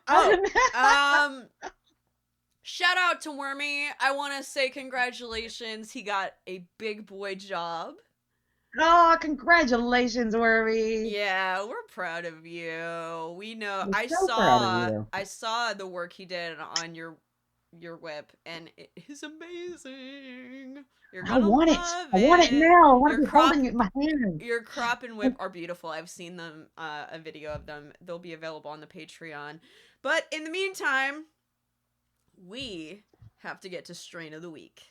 Oh, shout out to Wormy. I want to say congratulations. He got a big boy job. Oh, congratulations, Wormy. Yeah, we're proud of you. We know. We're so proud of you. I saw the work he did on your whip, and it is amazing. I want it. I want it now. I want to be holding it in my hand. Your crop and whip are beautiful. I've seen them, a video of them. They'll be available on the Patreon. But in the meantime, we have to get to strain of the week.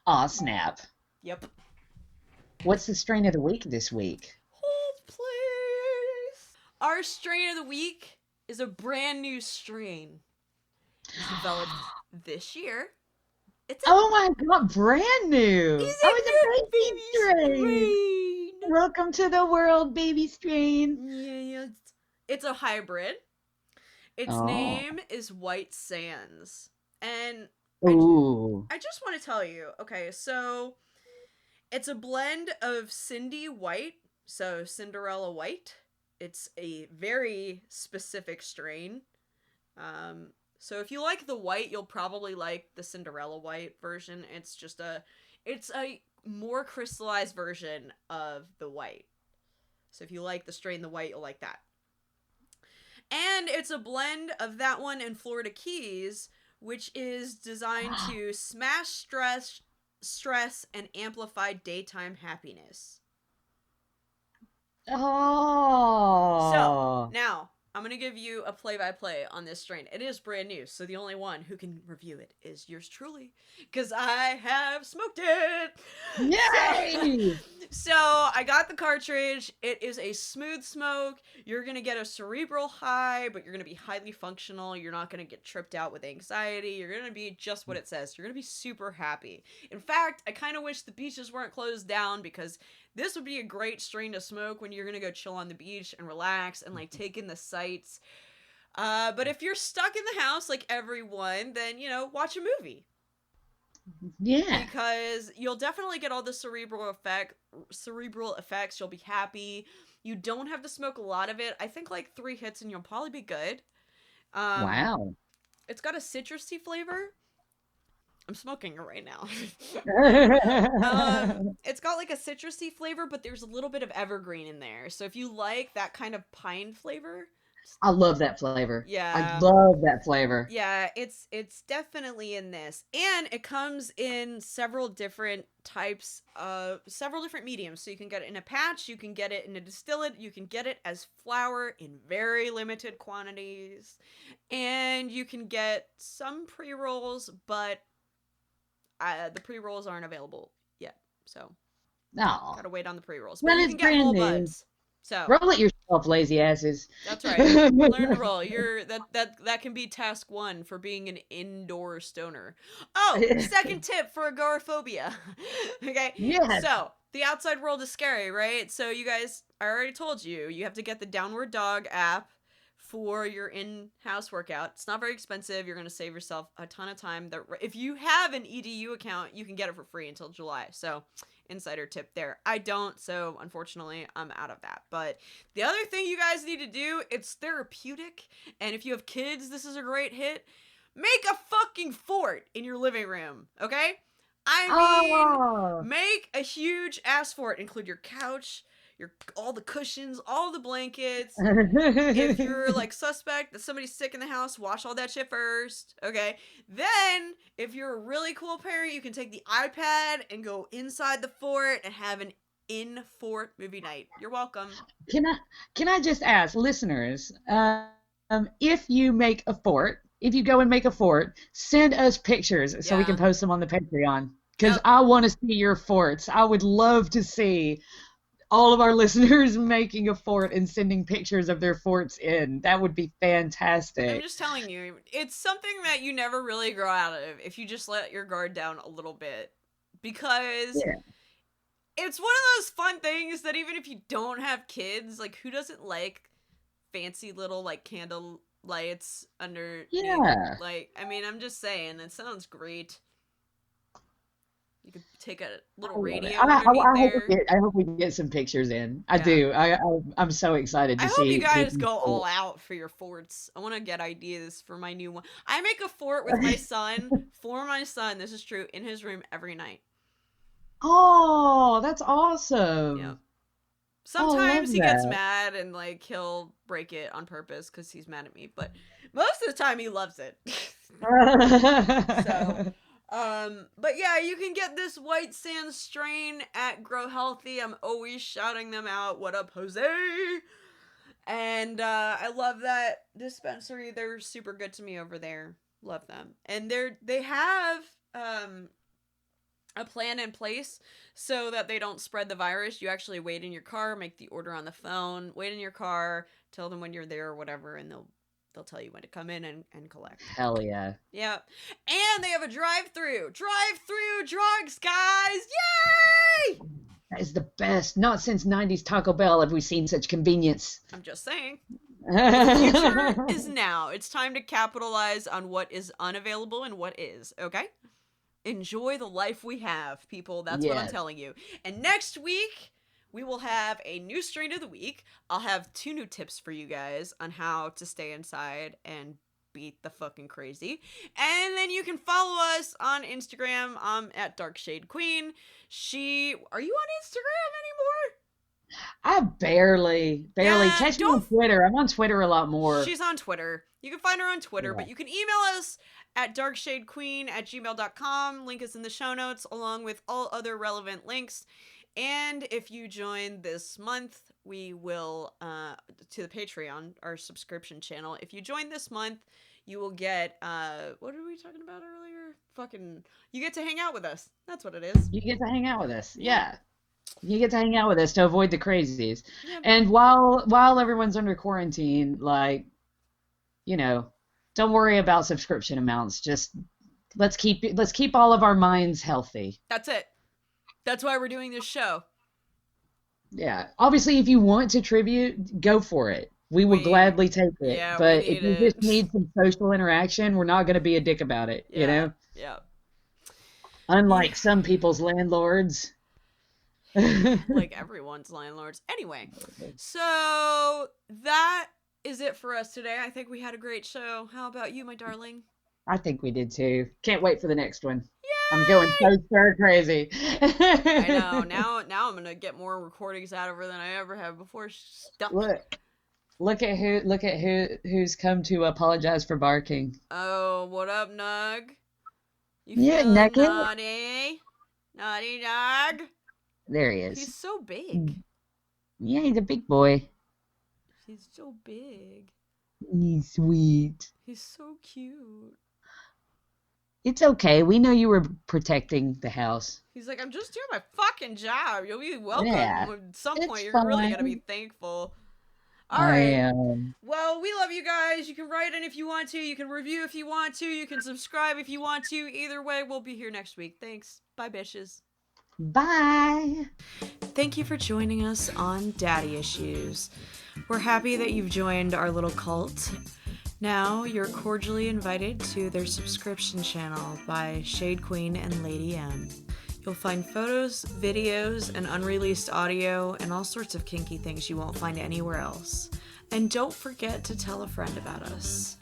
Aw, snap. Yep. What's the strain of the week this week? Hold, please. Our strain of the week is a brand new strain. It's developed this year. Oh my god, brand new! It's a baby strain. Welcome to the world, baby strain. Yeah. It's a hybrid. Its name is White Sands. And I just want to tell you, okay, so it's a blend of Cindy White, so Cinderella White. It's a very specific strain. So if you like the white, you'll probably like the Cinderella White version. It's a more crystallized version of the white. So if you like the strain the white, you'll like that. And it's a blend of that one and Florida Keys, which is designed to smash stress and amplify daytime happiness. Oh. So, now, I'm going to give you a play-by-play on this strain. It is brand new, so the only one who can review it is yours truly, because I have smoked it! Yay! So, I got the cartridge. It is a smooth smoke. You're going to get a cerebral high, but you're going to be highly functional. You're not going to get tripped out with anxiety. You're going to be just what it says. You're going to be super happy. In fact, I kind of wish the beaches weren't closed down, because this would be a great strain to smoke when you're going to go chill on the beach and relax and, like, take in the sights. But if you're stuck in the house like everyone, then, watch a movie. Yeah. Because you'll definitely get all the cerebral effects. You'll be happy. You don't have to smoke a lot of it. I think, like, 3 hits and you'll probably be good. Wow. It's got a citrusy flavor. I'm smoking it right now. It's got like a citrusy flavor, but there's a little bit of evergreen in there. So if you like that kind of pine flavor I love that flavor. Yeah. I love that flavor. Yeah, it's definitely in this. And it comes in several different types of several different mediums. So you can get it in a patch, you can get it in a distillate, you can get it as flower in very limited quantities. And you can get some pre-rolls, but the pre-rolls aren't available yet. So No. gotta wait on the pre-rolls. Well, But you it's can get brand whole new. buds. So Roll it yourself, lazy asses. that's right. Learn to roll. That can be task 1 for being an indoor stoner. Oh, second tip for agoraphobia. Okay. Yes. So the outside world is scary, right? So you guys, I already told you, you have to get the Downward Dog app for your in-house workout. It's not very expensive. You're gonna save yourself a ton of time. If you have an EDU account, you can get it for free until July. So insider tip there. I don't, so unfortunately I'm out of that. But the other thing you guys need to do, it's therapeutic, and if you have kids, this is a great hit. Make a fucking fort in your living room, okay? I mean, make a huge ass fort. Include your couch, all the cushions, all the blankets. If you're like suspect that somebody's sick in the house, wash all that shit first, okay? Then, if you're a really cool parent, you can take the iPad and go inside the fort and have an in-fort movie night. You're welcome. Can I just ask listeners, if you make a fort, if you go and make a fort, send us pictures so we can post them on the Patreon. Because I want to see your forts. I would love to see all of our listeners making a fort and sending pictures of their forts in. That would be fantastic. I'm just telling you, it's something that you never really grow out of if you just let your guard down a little bit. Because it's one of those fun things that even if you don't have kids, like, who doesn't like fancy little, like, candle lights under... Like, I mean, I'm just saying, it sounds great. You could take a little radio underneath there. I hope we can get some pictures in. I do. I'm so excited to see. I hope you guys go all out for your forts. I want to get ideas for my new one. I make a fort with my son, for my son, this is true, in his room every night. Oh, that's awesome. Yeah. Sometimes he gets mad and, like, he'll break it on purpose because he's mad at me. But most of the time he loves it. So... but yeah, you can get this white sand strain at Grow Healthy. I'm always shouting them out. What up, Jose? And I love that dispensary. They're super good to me over there. Love them. And they have a plan in place so that they don't spread the virus. You actually wait in your car, make the order on the phone, wait in your car, tell them when you're there or whatever, and they'll tell you when to come in and collect. Hell yeah. Yeah. And they have a drive-through drugs, guys. Yay! That is the best. Not since 90s Taco Bell have we seen such convenience. I'm just saying. The future is now. It's time to capitalize on what is unavailable and what is, okay? Enjoy the life we have, people. That's what I'm telling you. And next week, we will have a new strain of the week. I'll have 2 new tips for you guys on how to stay inside and beat the fucking crazy. And then you can follow us on Instagram at DarkShadeQueen. Are you on Instagram anymore? I barely. Catch me on Twitter. I'm on Twitter a lot more. She's on Twitter. You can find her on Twitter, but you can email us at darkshadequeen@gmail.com. Link is in the show notes, along with all other relevant links. And if you join this month, we will, to the Patreon, our subscription channel. If you join this month, you will get, what were we talking about earlier? You get to hang out with us. That's what it is. You get to hang out with us. Yeah. You get to hang out with us to avoid the crazies. Yeah. And while everyone's under quarantine, like, don't worry about subscription amounts. Just let's keep all of our minds healthy. That's it. That's why we're doing this show. Yeah. Obviously, if you want to tribute, go for it. We will gladly take it. Yeah, but if you just need some social interaction, we're not going to be a dick about it, you know? Yeah. Unlike some people's landlords. Like everyone's landlords. Anyway, so that is it for us today. I think we had a great show. How about you, my darling? I think we did too. Can't wait for the next one. Yay! I'm going so stir crazy. I know. Now I'm gonna get more recordings out of her than I ever have before. She's stuck. Look, Look at who's come to apologize for barking. Oh, what up, Nug? You Yeah, feeling Nugget. naughty? Naughty Nug? There he is. He's so big. Yeah, he's a big boy. He's so big. He's sweet. He's so cute. It's okay. We know you were protecting the house. He's like, I'm just doing my fucking job. You'll be welcome. Yeah, At some it's point, you're really fine. gonna be thankful. All I right. am. Well, we love you guys. You can write in if you want to. You can review if you want to. You can subscribe if you want to. Either way, we'll be here next week. Thanks. Bye, bitches. Bye. Thank you for joining us on Daddy Issues. We're happy that you've joined our little cult. Now, you're cordially invited to their subscription channel by Shade Queen and Lady M. You'll find photos, videos, and unreleased audio, and all sorts of kinky things you won't find anywhere else. And don't forget to tell a friend about us.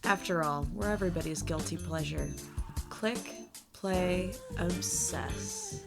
After all, we're everybody's guilty pleasure. Click, play, obsess.